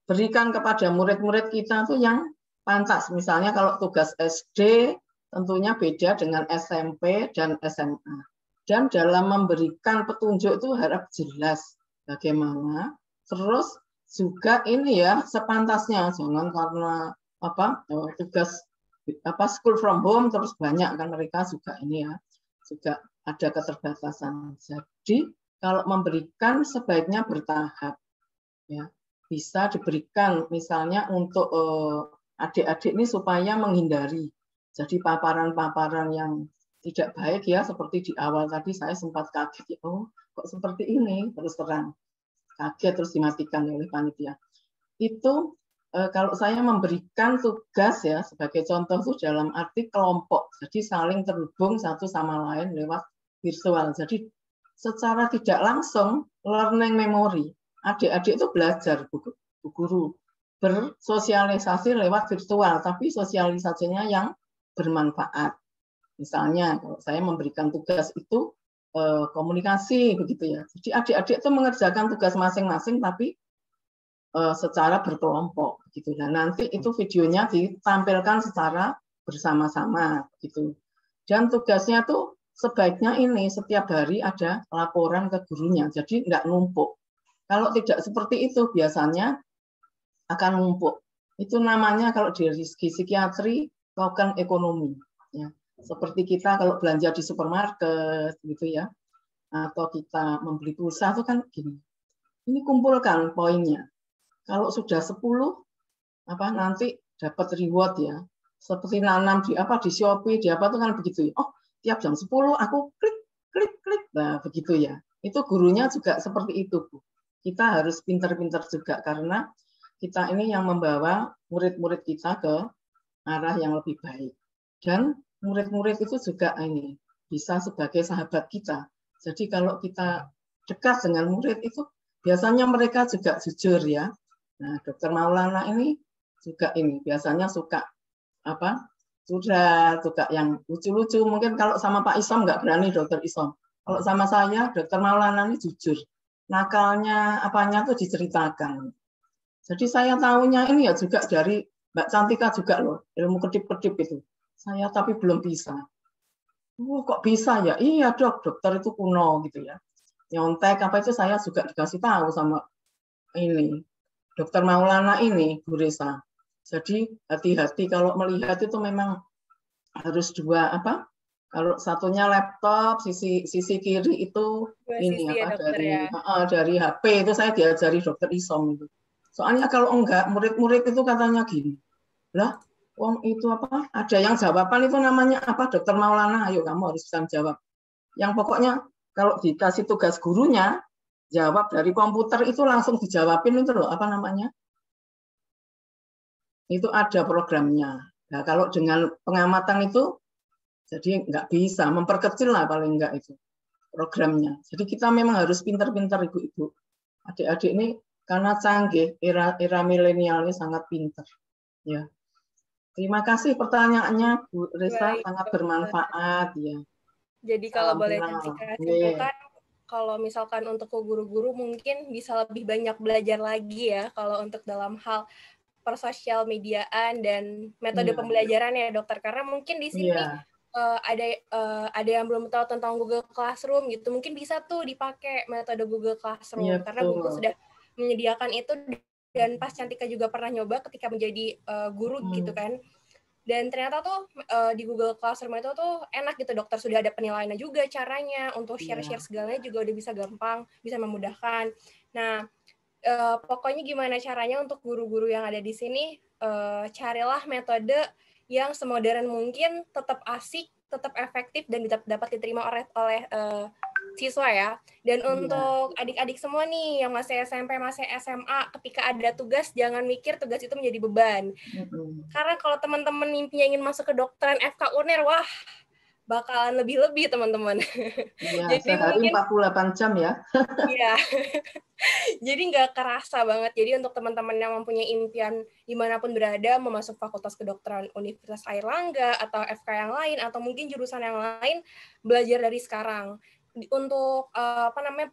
berikan kepada murid-murid kita itu yang pantas. Misalnya kalau tugas SD, tentunya beda dengan SMP dan SMA. Dan dalam memberikan petunjuk itu harap jelas bagaimana. Terus juga ini ya sepantasnya, jangan karena tugas school from home terus banyak kan mereka juga ini ya, juga ada keterbatasan. Jadi kalau memberikan sebaiknya bertahap ya. Bisa diberikan misalnya untuk adik-adik ini supaya menghindari jadi paparan-paparan yang tidak baik ya, seperti di awal tadi saya sempat kaget, oh kok seperti ini, terus terang kaget terus dimatikan oleh panitia. Itu kalau saya memberikan tugas ya sebagai contoh itu dalam arti kelompok, jadi saling terhubung satu sama lain lewat virtual. Jadi secara tidak langsung learning memory, adik-adik itu belajar bu guru bersosialisasi lewat virtual, tapi sosialisasinya yang bermanfaat. Misalnya kalau saya memberikan tugas itu komunikasi begitu ya. Jadi adik-adik itu mengerjakan tugas masing-masing tapi secara berkelompok gitu. Nah, nanti itu videonya ditampilkan secara bersama-sama gitu. Dan tugasnya tuh sebaiknya ini setiap hari ada laporan ke gurunya. Jadi enggak numpuk. Kalau tidak seperti itu biasanya akan numpuk. Itu namanya kalau di psikiatri token ekonomi ya. Seperti kita kalau belanja di supermarket gitu ya. Atau kita membeli pulsa itu kan gini. Ini kumpulkan poinnya. Kalau sudah 10 nanti dapat reward ya. Seperti nanam di Shopee, di apa itu kan begitu ya. Oh, tiap jam 10 aku klik. Nah, begitu ya. Itu gurunya juga seperti itu, Bu. Kita harus pintar-pintar juga karena kita ini yang membawa murid-murid kita ke arah yang lebih baik. Dan murid-murid itu juga ini bisa sebagai sahabat kita. Jadi kalau kita dekat dengan murid itu biasanya mereka juga jujur ya. Nah, Dokter Maulana ini juga ini biasanya suka suka yang lucu-lucu. Mungkin kalau sama Pak Isom nggak berani Dokter Isom. Kalau sama saya Dokter Maulana ini jujur. Nakalnya apanya tuh diceritakan. Jadi saya tahunya ini ya juga dari Mbak Cantika juga loh, ilmu kedip-kedip itu. Saya tapi belum bisa. Kok bisa ya? Iya dok, dokter itu kuno gitu ya. Nyontek apa itu saya juga dikasih tahu sama ini Dokter Maulana ini, Bu Resa. Jadi hati-hati kalau melihat itu memang harus dua Kalau satunya laptop, sisi kiri itu ini ya, dari HP itu saya diajari Dokter Isom itu. Soalnya kalau enggak murid-murid itu katanya gini. Lah, wong itu ada yang jawaban itu namanya Dokter Maulana, ayo kamu harus bisa menjawab. Yang pokoknya kalau dikasih tugas gurunya jawab dari komputer itu langsung dijawabin itu loh, itu ada programnya. Nah, kalau dengan pengamatan itu jadi nggak bisa, memperkecil lah paling enggak itu programnya. Jadi kita memang harus pintar-pintar ibu-ibu. Adik-adik ini karena canggih, era milenial ini sangat pintar. Ya. Terima kasih pertanyaannya Bu Resa, sangat bermanfaat ya. Jadi kalau boleh Cantika simpulkan, kalau misalkan untuk guru-guru mungkin bisa lebih banyak belajar lagi ya kalau untuk dalam hal persosial mediaan dan metode pembelajaran ya dokter, karena mungkin di sini ada yang belum tahu tentang Google Classroom gitu, mungkin bisa tuh dipakai metode Google Classroom karena Google sudah menyediakan itu dan pas Cantika juga pernah nyoba ketika menjadi guru gitu kan. Dan ternyata tuh di Google Classroom itu tuh enak gitu dokter, sudah ada penilaiannya juga caranya, untuk share-share segalanya juga udah bisa gampang, bisa memudahkan. Nah, pokoknya gimana caranya untuk guru-guru yang ada di sini, carilah metode yang semodern mungkin, tetap asik, tetap efektif, dan dapat diterima oleh siswa ya. Dan untuk adik-adik semua nih yang masih SMP, masih SMA, ketika ada tugas jangan mikir tugas itu menjadi beban. Karena kalau teman-teman mimpinya ingin masuk ke kedokteran FK UNER, wah bakalan lebih-lebih teman-teman. Iya, sehari mungkin 48 jam ya. Iya. Jadi nggak kerasa banget. Jadi untuk teman-teman yang mempunyai impian dimanapun berada, mau masuk Fakultas Kedokteran Universitas Airlangga, atau FK yang lain, atau mungkin jurusan yang lain, belajar dari sekarang. Untuk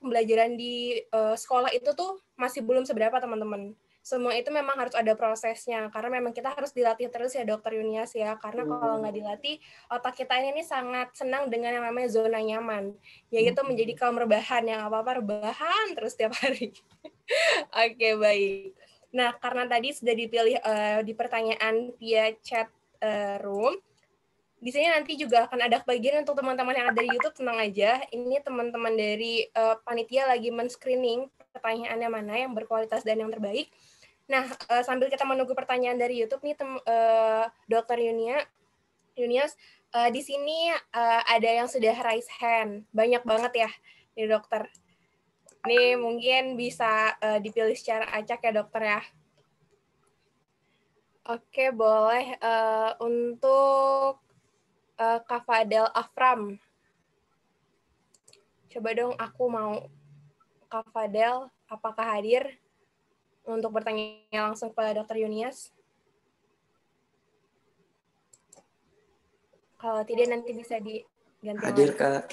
pembelajaran di sekolah itu tuh masih belum seberapa teman-teman. Semua itu memang harus ada prosesnya, karena memang kita harus dilatih terus ya Dokter Yunias ya, karena kalau nggak dilatih, otak kita ini sangat senang dengan yang namanya zona nyaman, yaitu menjadi kaum rebahan, yang apa-apa rebahan terus tiap hari. Oke, baik. Nah, karena tadi sudah dipilih di pertanyaan via chat room, di sini nanti juga akan ada bagian untuk teman-teman yang ada di YouTube, tenang aja. Ini teman-teman dari panitia lagi men-screening pertanyaannya mana yang berkualitas dan yang terbaik. Nah, sambil kita menunggu pertanyaan dari YouTube nih, Dokter Yunias, di sini ada yang sudah raise hand. Banyak banget ya, nih dokter. Ini mungkin bisa dipilih secara acak ya dokter ya. Oke, boleh untuk Kak Fadel Afram. Coba dong, aku mau Kak Fadel, apakah hadir untuk bertanya langsung kepada Dokter Yunias? Kalau tidak nanti bisa diganti. Hadir, Kak.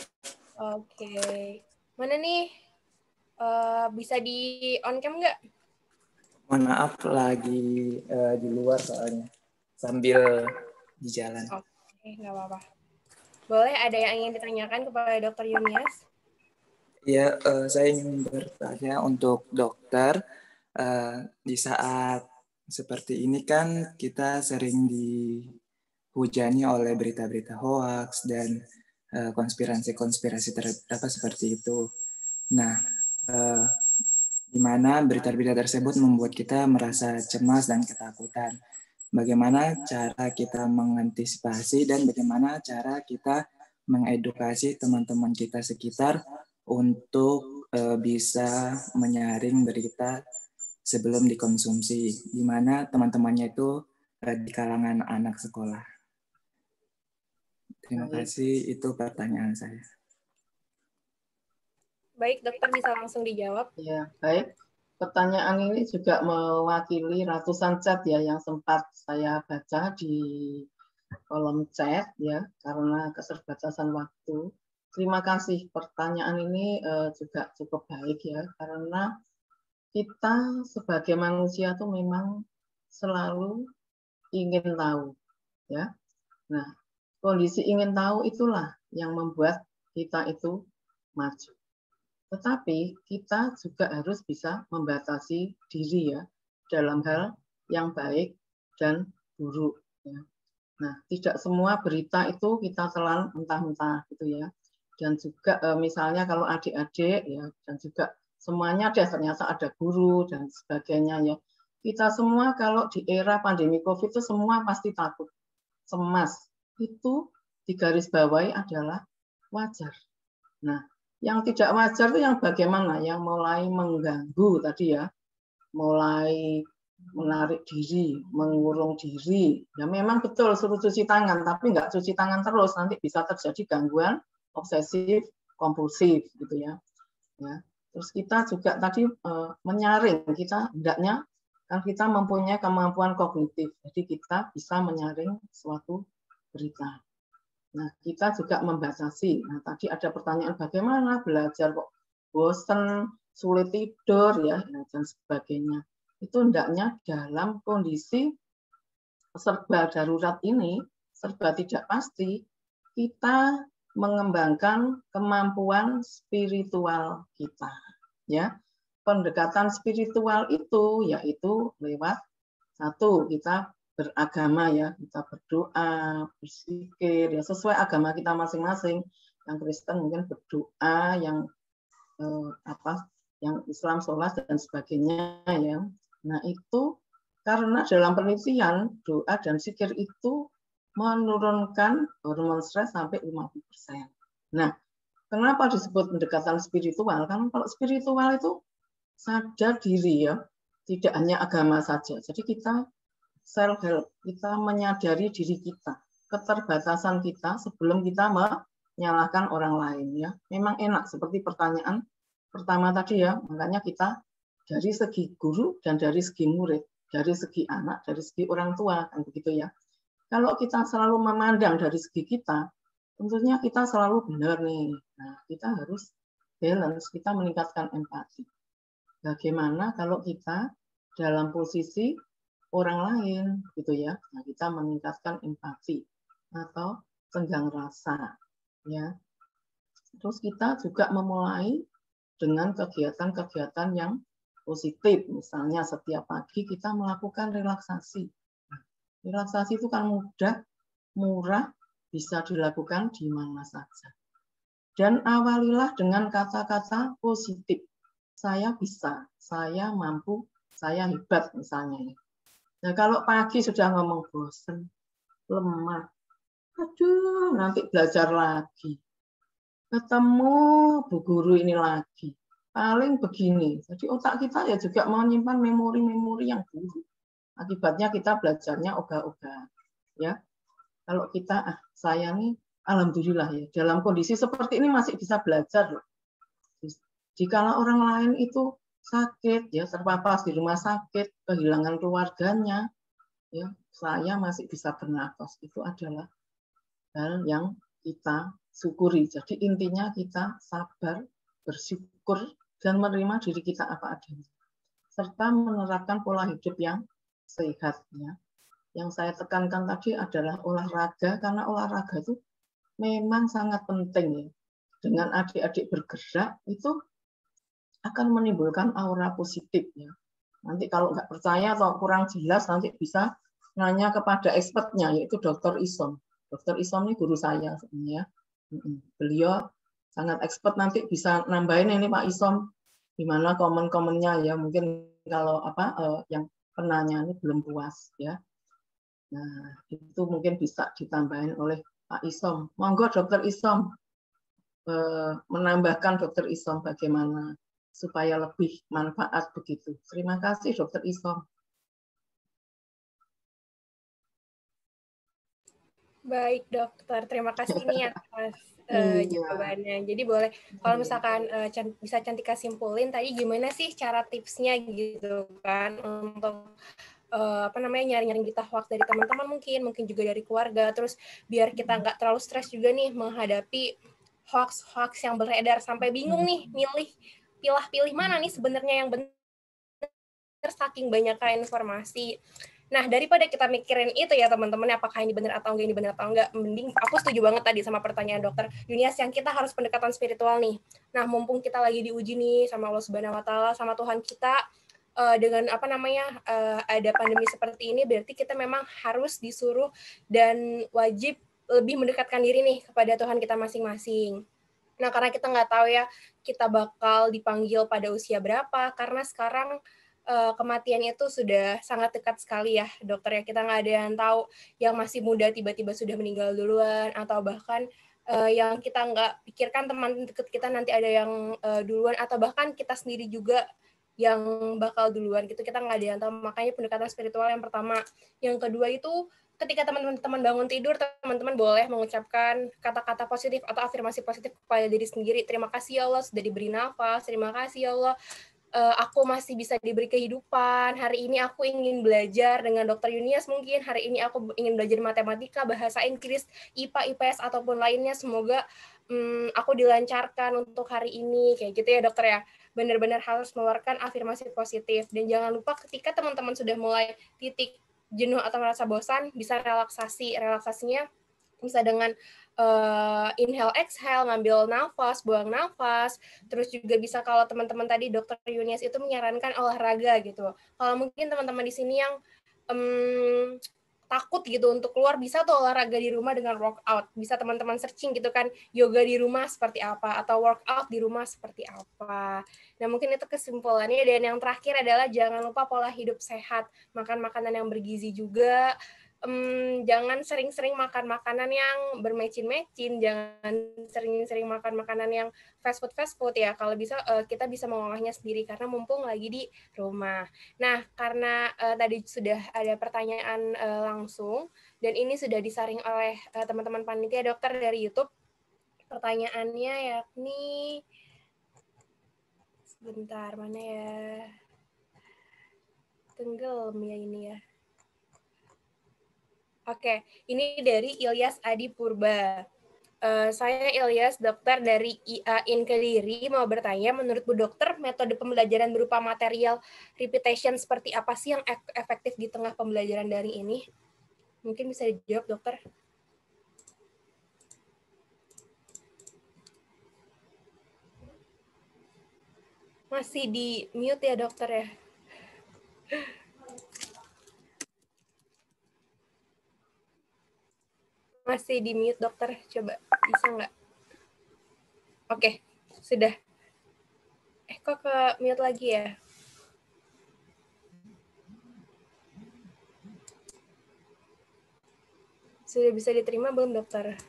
Oke. Mana nih? Bisa di on cam nggak? Mohon maaf, lagi di luar soalnya. Sambil di jalan. Oke, nggak apa-apa. Boleh, ada yang ingin ditanyakan kepada Dokter Yunias? Ya, saya ingin bertanya untuk dokter. Di saat seperti ini kan kita sering dihujani oleh berita-berita hoaks dan konspirasi-konspirasi seperti itu. Nah, di mana berita-berita tersebut membuat kita merasa cemas dan ketakutan. Bagaimana cara kita mengantisipasi dan bagaimana cara kita mengedukasi teman-teman kita sekitar untuk bisa menyaring berita sebelum dikonsumsi, di mana teman-temannya itu di kalangan anak sekolah. Terima kasih, itu pertanyaan saya. Baik, dokter bisa langsung dijawab. Ya, baik. Pertanyaan ini juga mewakili ratusan chat ya yang sempat saya baca di kolom chat ya, karena keterbatasan waktu. Terima kasih, pertanyaan ini juga cukup baik ya, karena kita sebagai manusia tuh memang selalu ingin tahu ya. Nah, kondisi ingin tahu itulah yang membuat kita itu maju. Tetapi kita juga harus bisa membatasi diri ya dalam hal yang baik dan buruk. Ya. Nah, tidak semua berita itu kita telan mentah-mentah gitu ya. Dan juga misalnya kalau adik-adik ya, dan juga semuanya ternyata ada guru dan sebagainya ya. Kita semua kalau di era pandemi COVID itu semua pasti takut, cemas. Itu digarisbawahi adalah wajar. Nah, yang tidak wajar itu yang bagaimana? Yang mulai mengganggu tadi ya, mulai menarik diri, mengurung diri. Ya memang betul suruh cuci tangan, tapi nggak cuci tangan terus, nanti bisa terjadi gangguan obsesif kompulsif gitu ya. Ya. Terus kita juga tadi menyaring, kita hendaknya kan kita mempunyai kemampuan kognitif, jadi kita bisa menyaring suatu berita. Nah, kita juga membatasi. Nah, tadi ada pertanyaan bagaimana belajar kok bosan, sulit tidur ya dan sebagainya. Itu hendaknya dalam kondisi serba darurat ini, serba tidak pasti, kita mengembangkan kemampuan spiritual kita, ya. pendekatan spiritual itu yaitu lewat satu, kita beragama ya, kita berdoa, berzikir ya sesuai agama kita masing-masing. Yang Kristen mungkin berdoa, yang yang Islam sholat dan sebagainya ya. Nah itu karena dalam penelitian doa dan zikir itu menurunkan hormon stres sampai 50%. Nah, kenapa disebut pendekatan spiritual? Karena kalau spiritual itu sadar diri ya, tidak hanya agama saja. Jadi kita self help, kita menyadari diri kita, keterbatasan kita sebelum kita menyalahkan orang lain ya. Memang enak seperti pertanyaan pertama tadi ya, makanya kita dari segi guru dan dari segi murid, dari segi anak, dari segi orang tua kan begitu ya. Kalau kita selalu memandang dari segi kita, tentunya kita selalu benar nih. Nah, kita harus balance, kita meningkatkan empati. Bagaimana kalau kita dalam posisi orang lain gitu ya. Nah, kita meningkatkan empati atau tenggang rasa ya. Terus kita juga memulai dengan kegiatan-kegiatan yang positif. Misalnya setiap pagi kita melakukan relaksasi. Relaksasi itu kan mudah, murah, bisa dilakukan di mana saja. Dan awalilah dengan kata-kata positif. Saya bisa, saya mampu, saya hebat misalnya. Nah, kalau pagi sudah ngomong bosan, lemah, aduh nanti belajar lagi. Ketemu bu guru ini lagi. Paling begini. Jadi otak kita ya juga menyimpan memori-memori yang buruk. Akibatnya kita belajarnya ogah-ogah. Ya. Kalau kita, saya nih, alhamdulillah ya, dalam kondisi seperti ini masih bisa belajar loh. Jika orang lain itu sakit, ya terpapar di rumah sakit, kehilangan keluarganya, ya saya masih bisa bernafas. Itu adalah hal yang kita syukuri. Jadi intinya kita sabar, bersyukur, dan menerima diri kita apa adanya. Serta menerapkan pola hidup yang sehat. Ya. Yang saya tekankan tadi adalah olahraga, karena olahraga itu memang sangat penting. Ya. Dengan adik-adik bergerak, itu akan menimbulkan aura positif. Ya. Nanti kalau nggak percaya atau kurang jelas, nanti bisa nanya kepada expertnya, yaitu Dr. Isom. Dr. Isom ini guru saya sebenarnya. Beliau sangat expert, nanti bisa nambahin ini Pak Isom gimana komen-komennya ya, mungkin kalau yang penanya ini belum puas ya. Nah, itu mungkin bisa ditambahin oleh Pak Isom. Monggo Dr. Isom menambahkan Dr. Isom bagaimana supaya lebih manfaat begitu. Terima kasih Dr. Isom. Baik dokter, terima kasih nih atas jawabannya. Jadi boleh kalau misalkan bisa Cantika simpulin tadi gimana sih cara tipsnya gitu kan untuk nyari-nyari berita hoax dari teman-teman mungkin juga dari keluarga, terus biar kita nggak terlalu stres juga nih menghadapi hoax yang beredar sampai bingung nih pilih mana nih sebenarnya yang benar saking banyaknya informasi. Nah, daripada kita mikirin itu ya teman-teman, apakah ini benar atau enggak, mending aku setuju banget tadi sama pertanyaan dokter Yunias yang kita harus pendekatan spiritual nih. Nah, mumpung kita lagi diuji nih sama Allah Subhanahu wa taala, sama Tuhan kita dengan ada pandemi seperti ini, berarti kita memang harus disuruh dan wajib lebih mendekatkan diri nih kepada Tuhan kita masing-masing. Nah, karena kita nggak tahu ya kita bakal dipanggil pada usia berapa, karena sekarang kematian itu sudah sangat dekat sekali ya dokter ya, kita nggak ada yang tahu yang masih muda tiba-tiba sudah meninggal duluan, atau bahkan yang kita nggak pikirkan teman dekat kita nanti ada yang duluan, atau bahkan kita sendiri juga yang bakal duluan gitu, kita nggak ada yang tahu. Makanya pendekatan spiritual yang pertama. Yang kedua itu ketika teman-teman bangun tidur, teman-teman boleh mengucapkan kata-kata positif atau afirmasi positif kepada diri sendiri. Terima kasih ya Allah sudah diberi nafas, terima kasih ya Allah aku masih bisa diberi kehidupan. Hari ini aku ingin belajar dengan Dr. Yunias mungkin. Hari ini aku ingin belajar matematika, bahasa Inggris, IPA, IPS, ataupun lainnya. Semoga aku dilancarkan untuk hari ini. Kayak gitu ya dokter ya. Benar-benar harus mengeluarkan afirmasi positif. Dan jangan lupa ketika teman-teman sudah mulai titik jenuh atau merasa bosan, bisa relaksasi. Relaksasinya Bisa dengan inhale exhale, ngambil nafas, buang nafas. Terus juga bisa kalau teman-teman tadi Dokter Yunias itu menyarankan olahraga gitu. Kalau mungkin teman-teman di sini yang takut gitu untuk keluar, bisa tuh olahraga di rumah dengan workout. Bisa teman-teman searching gitu kan, yoga di rumah seperti apa, atau workout di rumah seperti apa. Nah mungkin itu kesimpulannya. Dan yang terakhir adalah jangan lupa pola hidup sehat, makan makanan yang bergizi juga. Jangan sering-sering makan makanan yang bermecin-mecin, jangan sering-sering makan makanan yang fast food ya. Kalau bisa kita bisa mengolahnya sendiri karena mumpung lagi di rumah. Nah, karena tadi sudah ada pertanyaan langsung dan ini sudah disaring oleh teman-teman panitia dokter dari YouTube. Pertanyaannya yakni sebentar mana ya? Tenggelam ya ini ya. Oke, ini dari Ilyas Adi Purba. Saya Ilyas, dokter dari IAIN Kediri, mau bertanya, menurut Bu Dokter, metode pembelajaran berupa material repetition seperti apa sih yang efektif di tengah pembelajaran daring ini? Mungkin bisa dijawab, dokter. Masih di mute ya, dokter ya? Masih di mute, dokter. Coba, bisa nggak? Oke, sudah. Kok ke mute lagi ya? Sudah bisa diterima belum, dokter?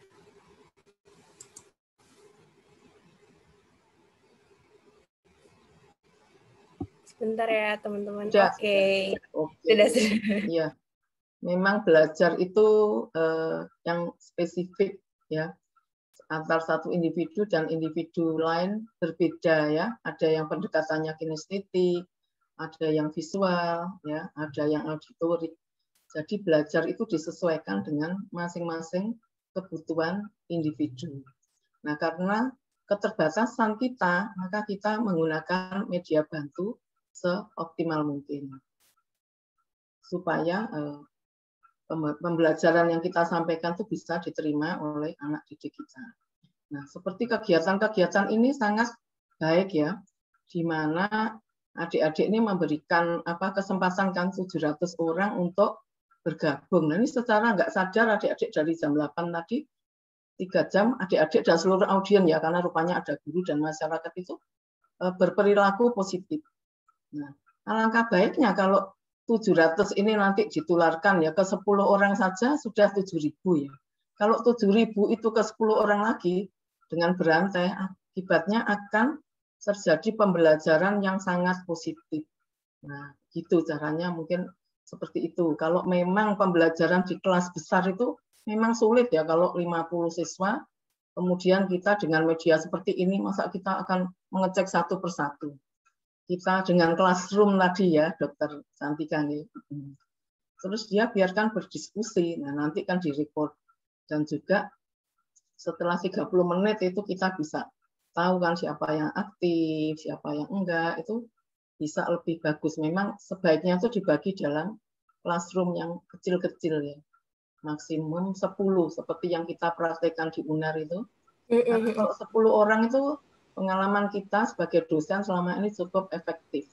Sebentar ya, teman-teman. Oke. Sudah. Iya. Memang belajar itu yang spesifik ya, antar satu individu dan individu lain berbeda ya. Ada yang pendekatannya kinestetik, ada yang visual ya, ada yang auditorik. Jadi belajar itu disesuaikan dengan masing-masing kebutuhan individu. Nah, karena keterbatasan kita, maka kita menggunakan media bantu seoptimal mungkin supaya pembelajaran yang kita sampaikan itu bisa diterima oleh anak didik kita. Nah, seperti kegiatan-kegiatan ini sangat baik ya, di mana adik-adik ini memberikan kesempatan kan 700 orang untuk bergabung. Nah, ini secara nggak sadar adik-adik dari jam 8 tadi 3 jam adik-adik dan seluruh audien ya, karena rupanya ada guru dan masyarakat itu berperilaku positif. Nah, alangkah baiknya kalau 700 ini nanti ditularkan ya ke 10 orang saja sudah 7.000 ya. Kalau 7.000 itu ke 10 orang lagi dengan berantai, akibatnya akan terjadi pembelajaran yang sangat positif. Nah, gitu caranya mungkin seperti itu. Kalau memang pembelajaran di kelas besar itu memang sulit ya kalau 50 siswa, kemudian kita dengan media seperti ini, masa kita akan mengecek satu persatu. Kita dengan classroom tadi ya, Dokter Santika nih. Terus dia biarkan berdiskusi, nah nanti kan direcord. Dan juga setelah 30 menit itu kita bisa tahu kan siapa yang aktif, siapa yang enggak, itu bisa lebih bagus. Memang sebaiknya itu dibagi dalam classroom yang kecil-kecil ya. Maksimum 10, seperti yang kita praktekkan di UNAR itu. Karena kalau 10 orang itu pengalaman kita sebagai dosen selama ini cukup efektif.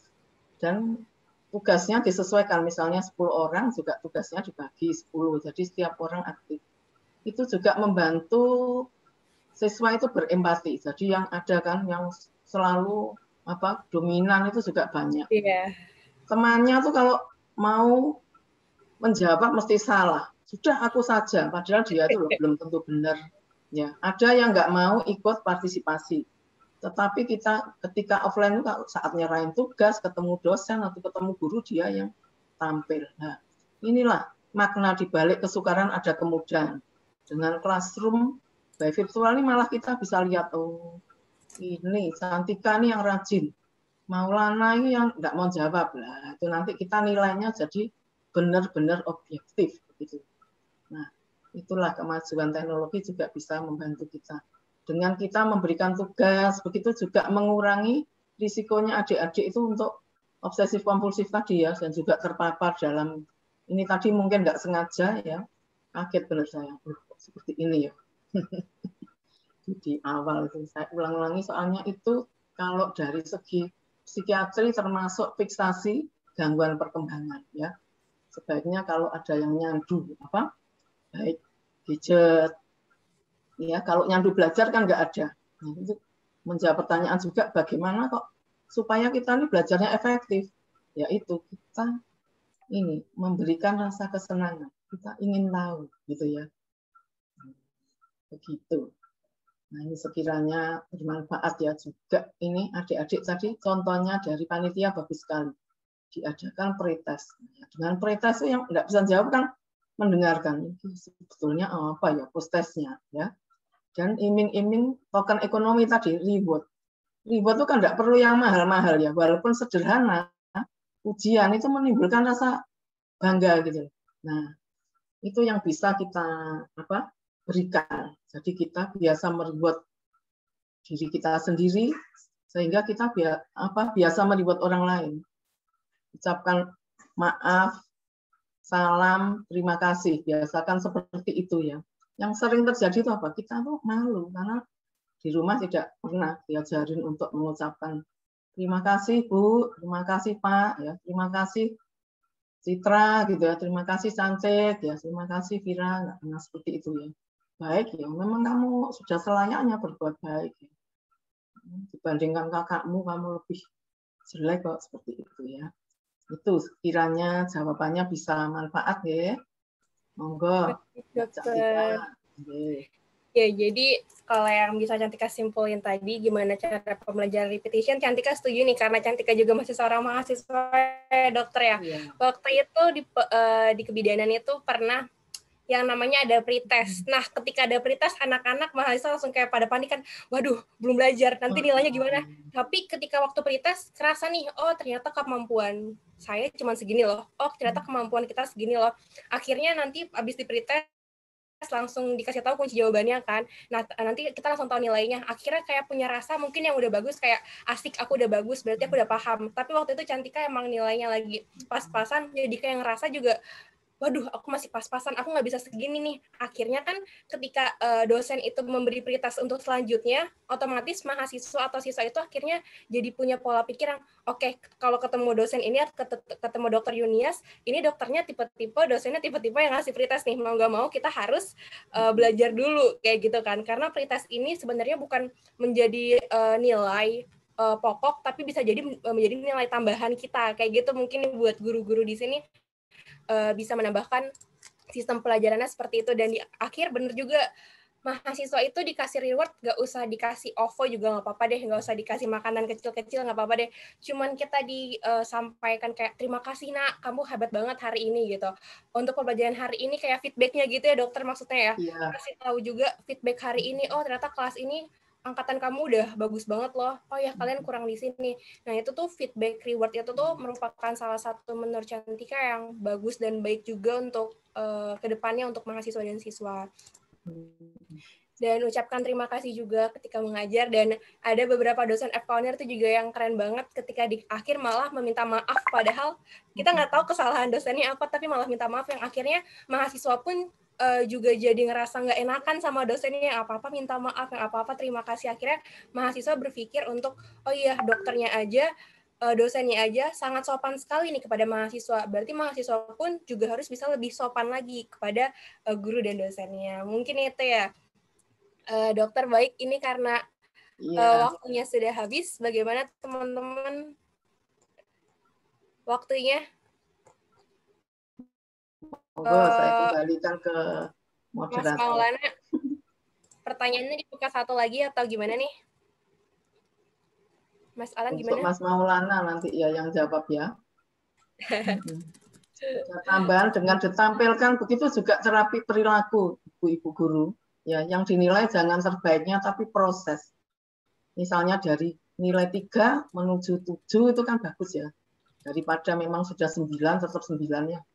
Dan tugasnya disesuaikan, misalnya 10 orang juga tugasnya dibagi 10, jadi setiap orang aktif. Itu juga membantu siswa itu berempati. Jadi yang ada kan yang selalu dominan itu juga banyak. Iya. Temannya tuh kalau mau menjawab mesti salah. Sudah aku saja, padahal dia itu belum tentu benar. Ya, ada yang nggak mau ikut partisipasi. Tetapi kita ketika offline itu saat nyerahin tugas, ketemu dosen atau ketemu guru, dia yang tampil. Nah, inilah makna dibalik kesukaran ada kemudahan. Dengan classroom by virtual ini malah kita bisa lihat, oh ini Santika nih yang rajin, Maulana ini yang nggak mau jawab lah. Itu nanti kita nilainya jadi benar-benar objektif begitu. Nah, itulah kemajuan teknologi juga bisa membantu kita. Dengan kita memberikan tugas, begitu juga mengurangi risikonya adik-adik itu untuk obsesif kompulsif tadi ya, dan juga terpapar dalam ini tadi mungkin nggak sengaja ya, kaget benar saya. seperti ini ya. Di awal itu saya ulang-ulangi soalnya itu kalau dari segi psikiatri termasuk fiksasi gangguan perkembangan ya. Sebaiknya kalau ada yang nyandu baik gadget ya, kalau nyandu belajar kan nggak ada. Nah, itu menjawab pertanyaan juga bagaimana kok supaya kita ini belajarnya efektif, yaitu kita ini memberikan rasa kesenangan, kita ingin tahu gitu ya, begitu. Nah ini sekiranya bermanfaat ya juga. Ini adik-adik tadi contohnya dari panitia bagus sekali, diadakan pretest. Dengan pretest itu yang nggak bisa jawab kan mendengarkan itu sebetulnya apa ya postesnya ya. Dan iming-iming token ekonomi tadi reward itu kan nggak perlu yang mahal-mahal ya, walaupun sederhana ujian itu menimbulkan rasa bangga gitu. Nah itu yang bisa kita berikan. Jadi kita biasa mereward diri kita sendiri sehingga kita biasa mereward orang lain. Ucapkan maaf, salam, terima kasih. Biasakan seperti itu ya. Yang sering terjadi itu apa? Kita tuh malu karena di rumah tidak pernah diajarin untuk mengucapkan terima kasih Bu, terima kasih Pak, ya terima kasih Citra gitu ya, terima kasih Cantik ya, terima kasih Vira, nggak pernah seperti itu ya. Baik ya, memang kamu sudah selayaknya berbuat baik ya. Dibandingkan kakakmu kamu lebih jelek kok seperti itu ya. Itu kiranya jawabannya bisa manfaat ya. Monggo. Dokter. Ya, jadi kalau yang bisa Cantika simpulin tadi, gimana cara pembelajaran repetition, Cantika setuju nih, karena Cantika juga masih seorang mahasiswa dokter ya. Iya. Waktu itu di kebidanan itu pernah yang namanya ada pretest. Nah, ketika ada pretest, anak-anak mahasiswa langsung kayak pada panik kan, waduh, belum belajar, nanti nilainya gimana? Tapi ketika waktu pretest, kerasa nih, oh ternyata kemampuan saya cuma segini loh, oh ternyata kemampuan kita segini loh. Akhirnya nanti abis di pretest, langsung dikasih tahu kunci jawabannya kan. Nah, nanti kita langsung tahu nilainya. Akhirnya kayak punya rasa mungkin yang udah bagus, kayak asik, aku udah bagus, berarti aku udah paham. Tapi waktu itu Cantika emang nilainya lagi pas-pasan, jadi kayak ngerasa juga, waduh, aku masih pas-pasan, aku nggak bisa segini nih. Akhirnya kan ketika dosen itu memberi prioritas untuk selanjutnya, otomatis mahasiswa atau siswa itu akhirnya jadi punya pola pikiran, oke, kalau ketemu dosen ini, ketemu dokter Yunias, ini dokternya tipe-tipe, dosennya tipe-tipe yang ngasih prioritas nih, mau nggak mau kita harus belajar dulu, kayak gitu kan. Karena prioritas ini sebenarnya bukan menjadi nilai pokok, tapi bisa jadi menjadi nilai tambahan kita, kayak gitu. Mungkin buat guru-guru di sini bisa menambahkan sistem pelajarannya seperti itu. Dan di akhir bener juga, mahasiswa itu dikasih reward, nggak usah dikasih OVO juga nggak apa-apa deh, nggak usah dikasih makanan kecil-kecil nggak apa-apa deh, cuman kita disampaikan kayak terima kasih nak, kamu hebat banget hari ini gitu. Untuk pembelajaran hari ini kayak feedbacknya gitu ya dokter, maksudnya ya, kasih tahu juga feedback hari ini, oh ternyata kelas ini angkatan kamu udah bagus banget loh, oh ya kalian kurang di sini. Nah itu tuh feedback reward itu tuh merupakan salah satu menurut Cantika yang bagus dan baik juga untuk kedepannya untuk mahasiswa dan siswa. Dan ucapkan terima kasih juga ketika mengajar, dan ada beberapa dosen FK-Unir itu juga yang keren banget ketika di akhir malah meminta maaf, padahal kita nggak tahu kesalahan dosennya apa, tapi malah minta maaf, yang akhirnya mahasiswa pun juga jadi ngerasa nggak enakan sama dosennya, yang apa-apa minta maaf, yang apa-apa terima kasih. Akhirnya mahasiswa berpikir untuk, oh iya dokternya aja, dosennya aja sangat sopan sekali nih kepada mahasiswa, berarti mahasiswa pun juga harus bisa lebih sopan lagi kepada guru dan dosennya. Mungkin itu ya. Dokter, baik, ini karena waktunya sudah habis, bagaimana teman-teman waktunya? Saya kembalikan ke moderator. Mas Maulana, pertanyaannya dibuka satu lagi atau gimana nih? Mas Alan gimana? Untuk Mas Maulana nanti ya yang jawab ya. Tambahan dengan ditampilkan begitu juga terapi perilaku ibu-ibu guru. Ya, yang dinilai jangan terbaiknya tapi proses. Misalnya dari nilai 3 menuju 7 itu kan bagus ya. Daripada memang sudah 9 tetap 9-nya.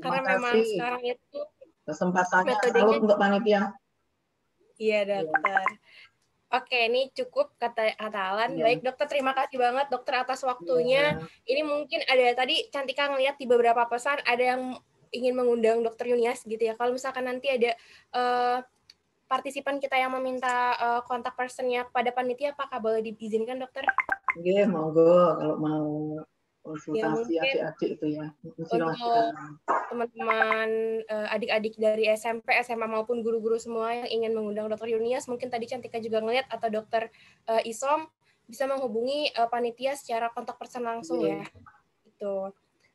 Karena memang sekarang itu kesempatannya kalau untuk panitia. Iya, dokter. Oke, ini cukup kata Alan. Ya. Baik, dokter, terima kasih banget dokter atas waktunya. Ya. Ini mungkin ada tadi Cantika ngelihat di beberapa pesan ada yang ingin mengundang Dr. Yunias gitu ya. Kalau misalkan nanti ada partisipan kita yang meminta kontak personnya pada panitia, apakah boleh diizinkan, dokter? Oke, monggo kalau mau konsultasi Ya, adik-adik itu ya. Untuk teman-teman adik-adik dari SMP, SMA maupun guru-guru semua yang ingin mengundang Dr. Yunias, mungkin tadi Cantika juga ngeliat, atau Dr. Isom bisa menghubungi panitia secara kontak person langsung ya. Itu.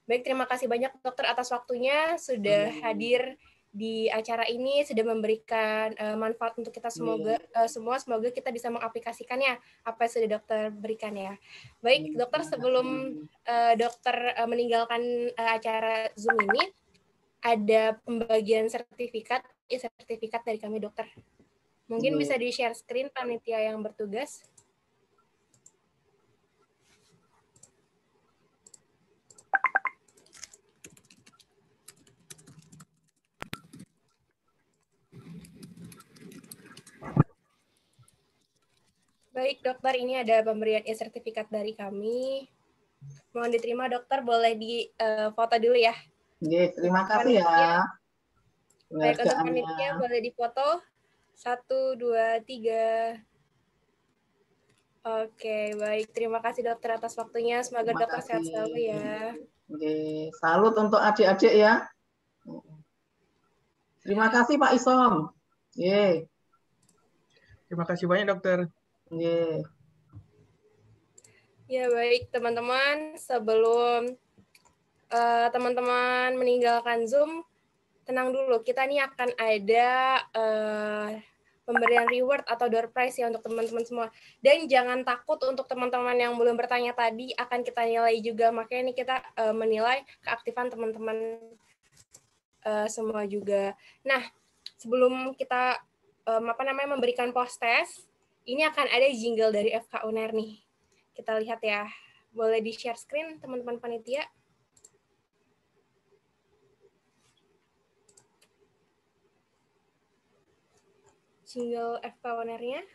Baik, terima kasih banyak dokter atas waktunya sudah hadir di acara ini, sudah memberikan manfaat untuk kita semua. Semoga kita bisa mengaplikasikannya apa yang sudah dokter berikan ya. Baik, dokter, sebelum dokter meninggalkan acara Zoom ini, ada pembagian sertifikat dari kami, dokter. Mungkin bisa di-share screen panitia yang bertugas. Baik, dokter, ini ada pemberian e-sertifikat dari kami. Mohon diterima, dokter. Boleh di foto dulu ya. Oke, terima kasih ya. Baik, untuk panitia boleh difoto. 1, 2, 3. Oke, baik. Terima kasih dokter atas waktunya. Semoga dokter sehat selalu ya. Oke, salut untuk adik-adik ya. Terima kasih Pak Isom. Terima kasih banyak dokter. Ya, baik teman-teman, sebelum teman-teman meninggalkan Zoom, tenang dulu, kita nih akan ada pemberian reward atau door prize ya untuk teman-teman semua. Dan jangan takut, untuk teman-teman yang belum bertanya tadi, akan kita nilai juga, makanya ini kita menilai keaktifan teman-teman semua juga. Nah, sebelum kita memberikan post test, ini akan ada jingle dari FK UNER nih. Kita lihat ya. Boleh di-share screen, teman-teman panitia? Jingle FK UNER-nya.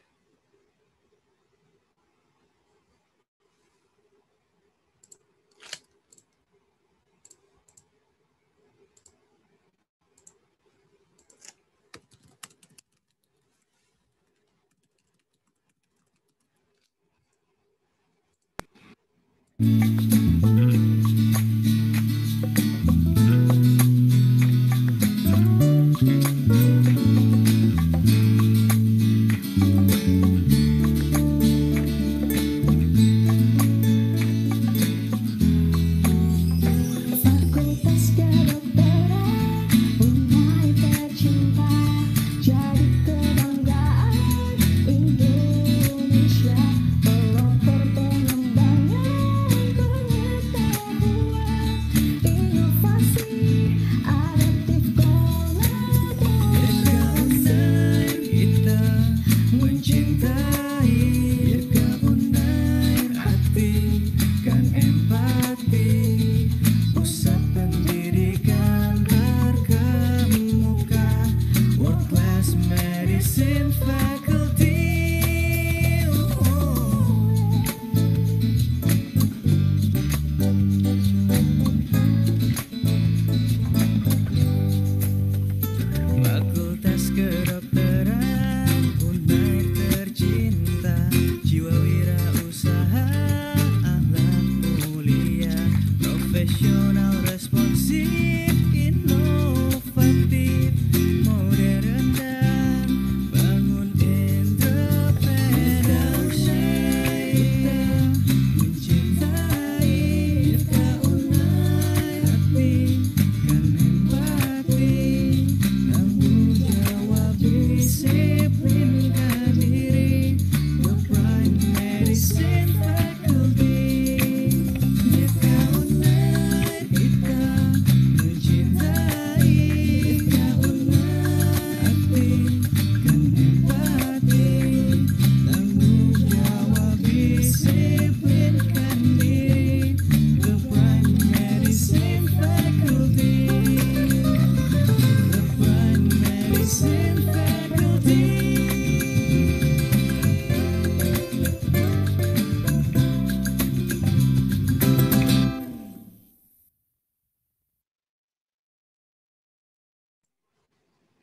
Indonesia, pelopor pengembangan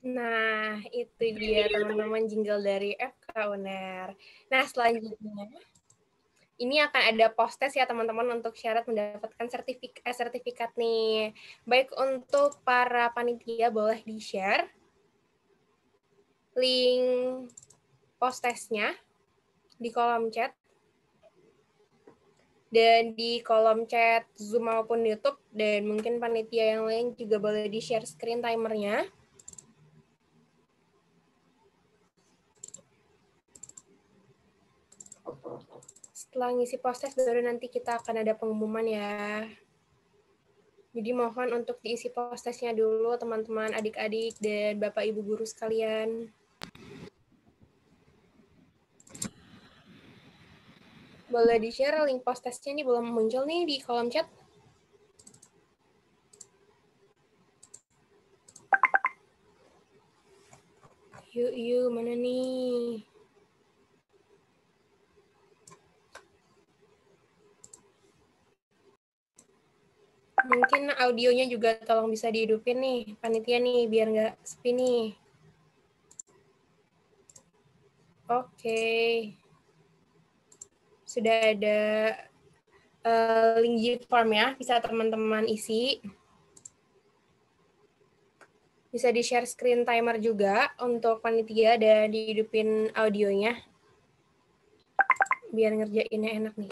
Nah, itu dia teman-teman jingle dari FK UNER. Nah, selanjutnya ini akan ada post-test ya teman-teman untuk syarat mendapatkan sertifikat nih. Baik untuk para panitia boleh di-share link post-testnya di kolom chat. Dan di kolom chat Zoom maupun YouTube. Dan mungkin panitia yang lain juga boleh di-share screen timernya. Setelah ngisi post-test baru nanti kita akan ada pengumuman ya. Jadi mohon untuk diisi post-testnya dulu teman-teman, adik-adik, dan Bapak Ibu guru sekalian. Boleh di-share link post-testnya nih, belum muncul nih di kolom chat. Yuk, mana nih? Mungkin audionya juga tolong bisa dihidupin nih, panitia nih, biar nggak sepi nih. Oke. Sudah ada link G-Form ya, bisa teman-teman isi. Bisa di-share screen timer juga untuk panitia dan dihidupin audionya. Biar ngerjainnya enak nih.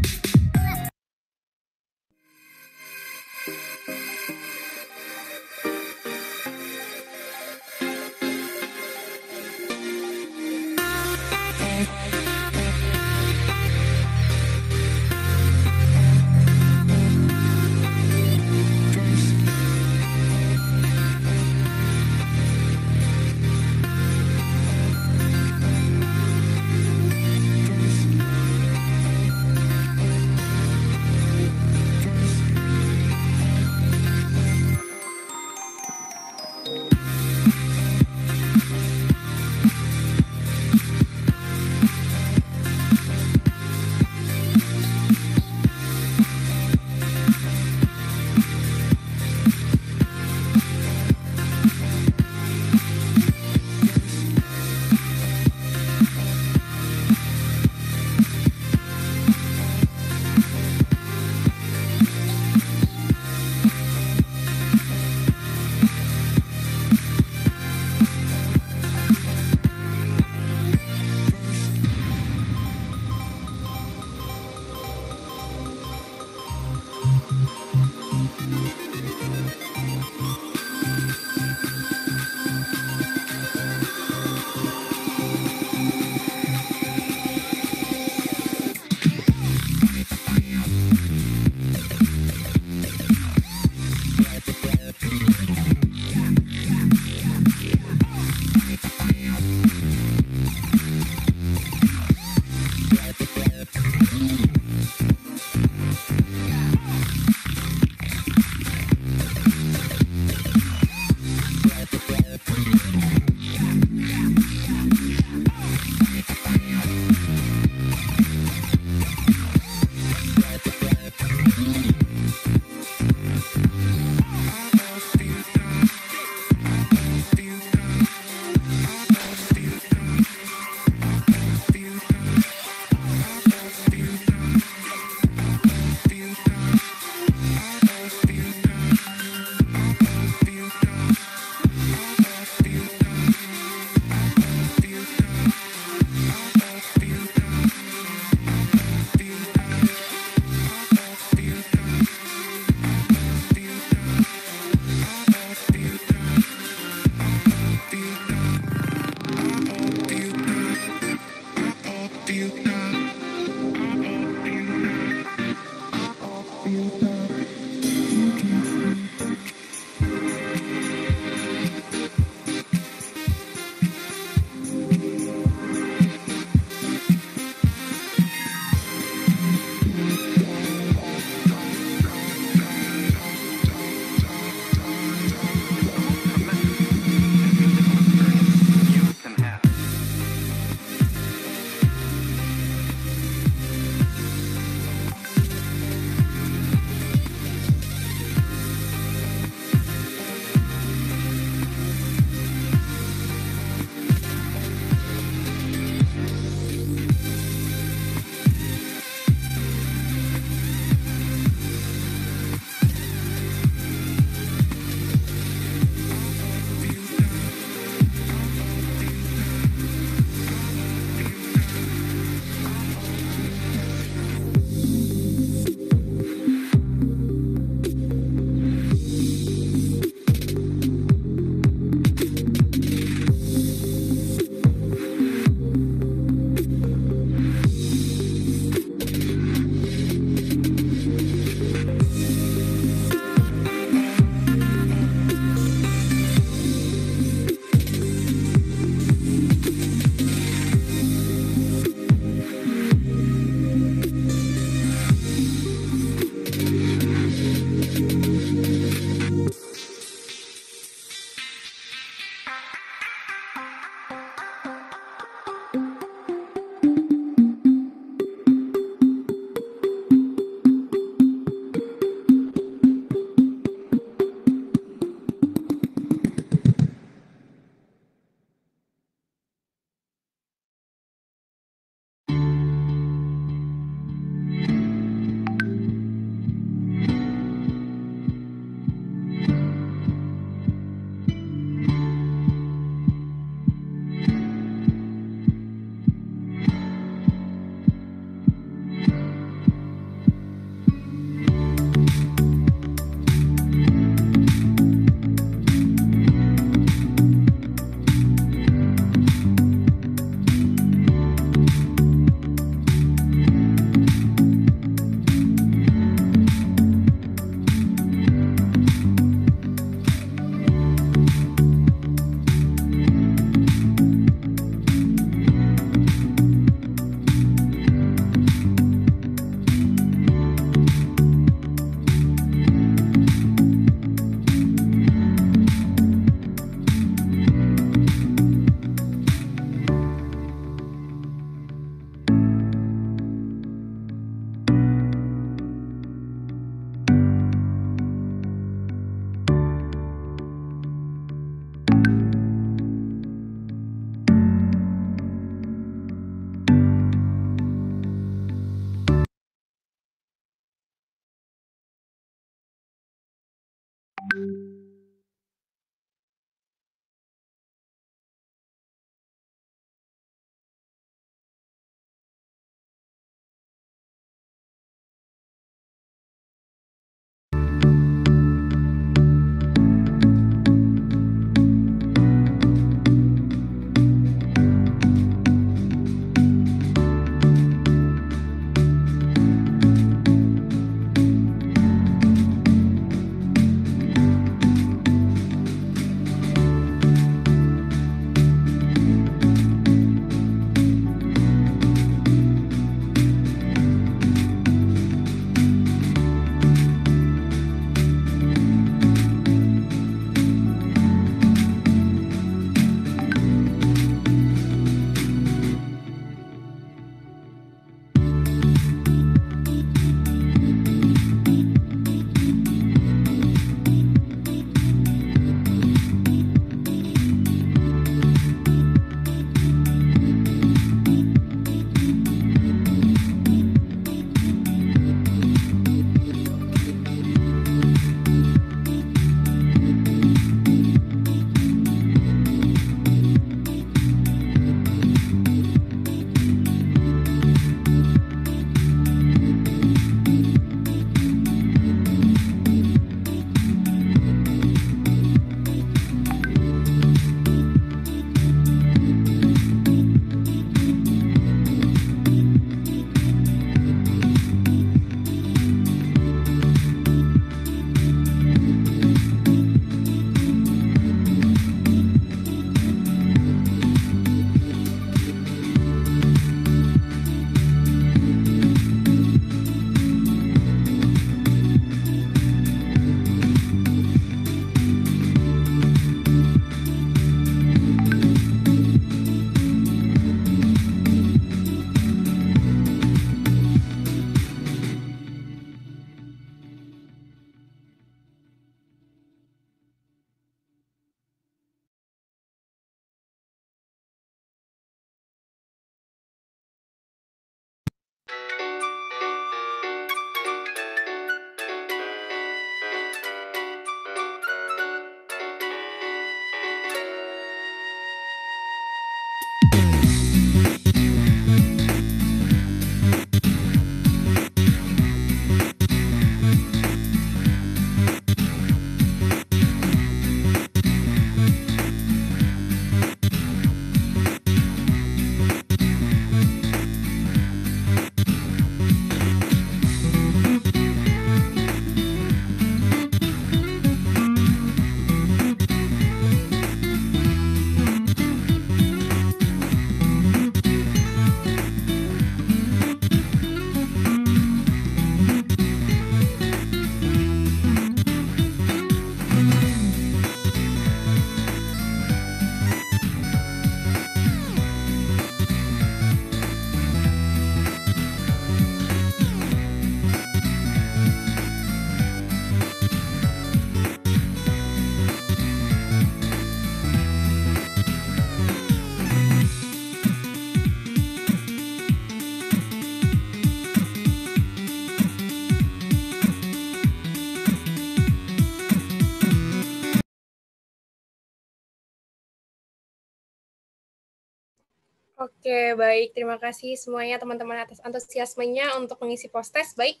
Oke, baik. Terima kasih semuanya teman-teman atas antusiasmenya untuk mengisi post-test. Baik,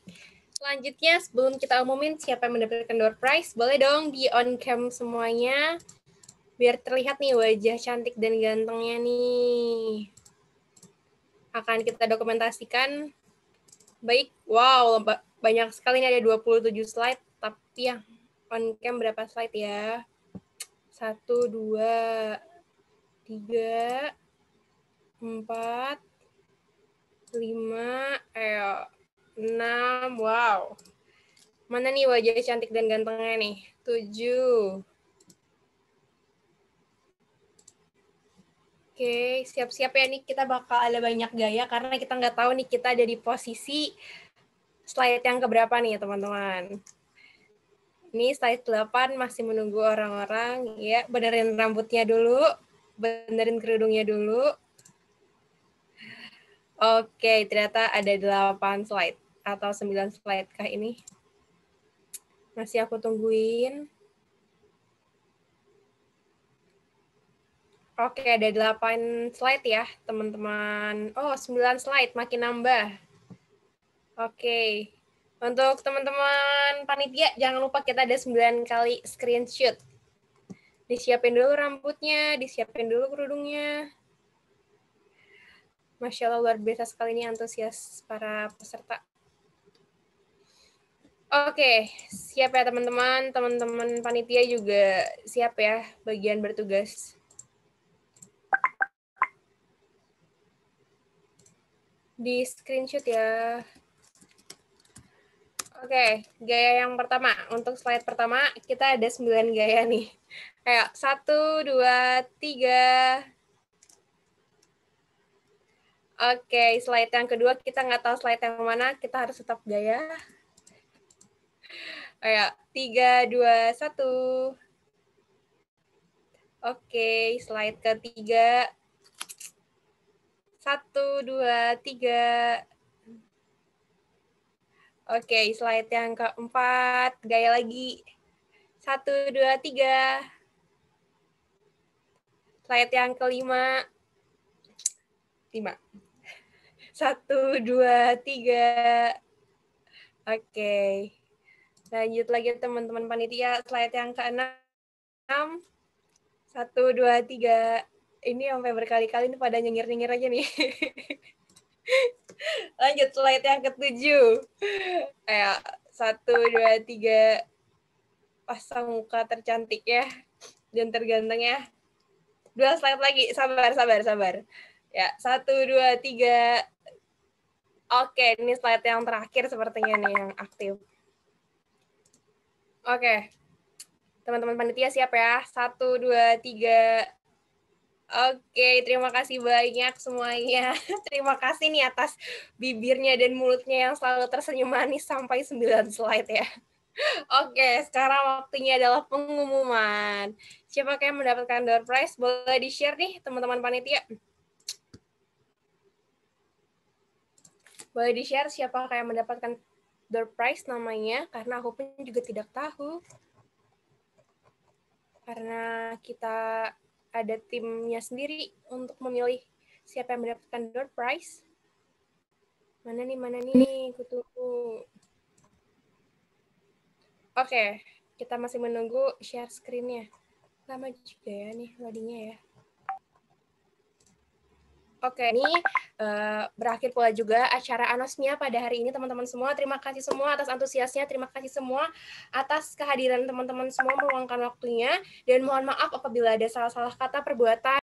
selanjutnya sebelum kita umumin siapa yang mendapatkan door prize, boleh dong di on cam semuanya, biar terlihat nih wajah cantik dan gantengnya nih. Akan kita dokumentasikan. Baik, wow, banyak sekali, ini ada 27 slide, tapi yang on cam berapa slide ya? 1, 2, 3, 4, 5, 6, wow. Mana nih wajah cantik dan gantengnya nih? 7. Oke, siap-siap ya nih, kita bakal ada banyak gaya karena kita nggak tahu nih kita ada di posisi slide yang keberapa nih teman-teman. Ini slide 8 masih menunggu orang-orang ya, benerin rambutnya dulu, benerin kerudungnya dulu. Oke, ternyata ada 8 slide atau 9 slide kah ini? Masih aku tungguin. Oke, ada 8 slide ya, teman-teman. Oh, 9 slide, makin nambah. Oke. Untuk teman-teman panitia, jangan lupa kita ada 9 kali screenshot. Disiapin dulu rambutnya, disiapin dulu kerudungnya. Masya Allah, luar biasa sekali ini antusias para peserta. Oke, siap ya teman-teman. Teman-teman panitia juga siap ya bagian bertugas. Di screenshot ya. Oke, gaya yang pertama. Untuk slide pertama, kita ada 9 gaya nih. Ayo, 1, 2, 3. Oke, slide yang kedua, kita nggak tahu slide yang mana, kita harus tetap gaya. Ayo, 3, 2, 1. Oke, slide ketiga. 1, 2, 3. Oke, slide yang keempat. Gaya lagi. 1, 2, 3. Slide yang kelima. 5. 1, 2, 3. Oke. Lanjut lagi teman-teman panitia. Slide yang ke-6. 1, 2, 3. Ini sampai berkali-kali nih pada nyengir-nyengir aja nih. Lanjut slide yang ke-7. Ayo, 1, 2, 3. Pasang muka tercantik ya. Dan terganteng ya. 2 slide lagi. Sabar. Ya, 1, 2, 3. Oke, ini slide yang terakhir sepertinya nih yang aktif. Oke. Teman-teman panitia siap ya? 1, 2, 3. Oke, terima kasih banyak semuanya. Terima kasih nih atas bibirnya dan mulutnya yang selalu tersenyum manis sampai 9 slide ya. Oke, sekarang waktunya adalah pengumuman. Siapa yang mendapatkan door prize? Boleh di-share nih teman-teman panitia. Boleh di-share siapa yang mendapatkan door prize namanya, karena aku pun juga tidak tahu. Karena kita ada timnya sendiri untuk memilih siapa yang mendapatkan door prize. Mana nih, aku tunggu. Oke, kita masih menunggu share screen-nya. Lama juga ya nih loading-nya ya. Oke, ini berakhir pula juga acara anosmia pada hari ini teman-teman semua. Terima kasih semua atas antusiasnya, terima kasih semua atas kehadiran teman-teman semua meluangkan waktunya, dan mohon maaf apabila ada salah-salah kata, perbuatan,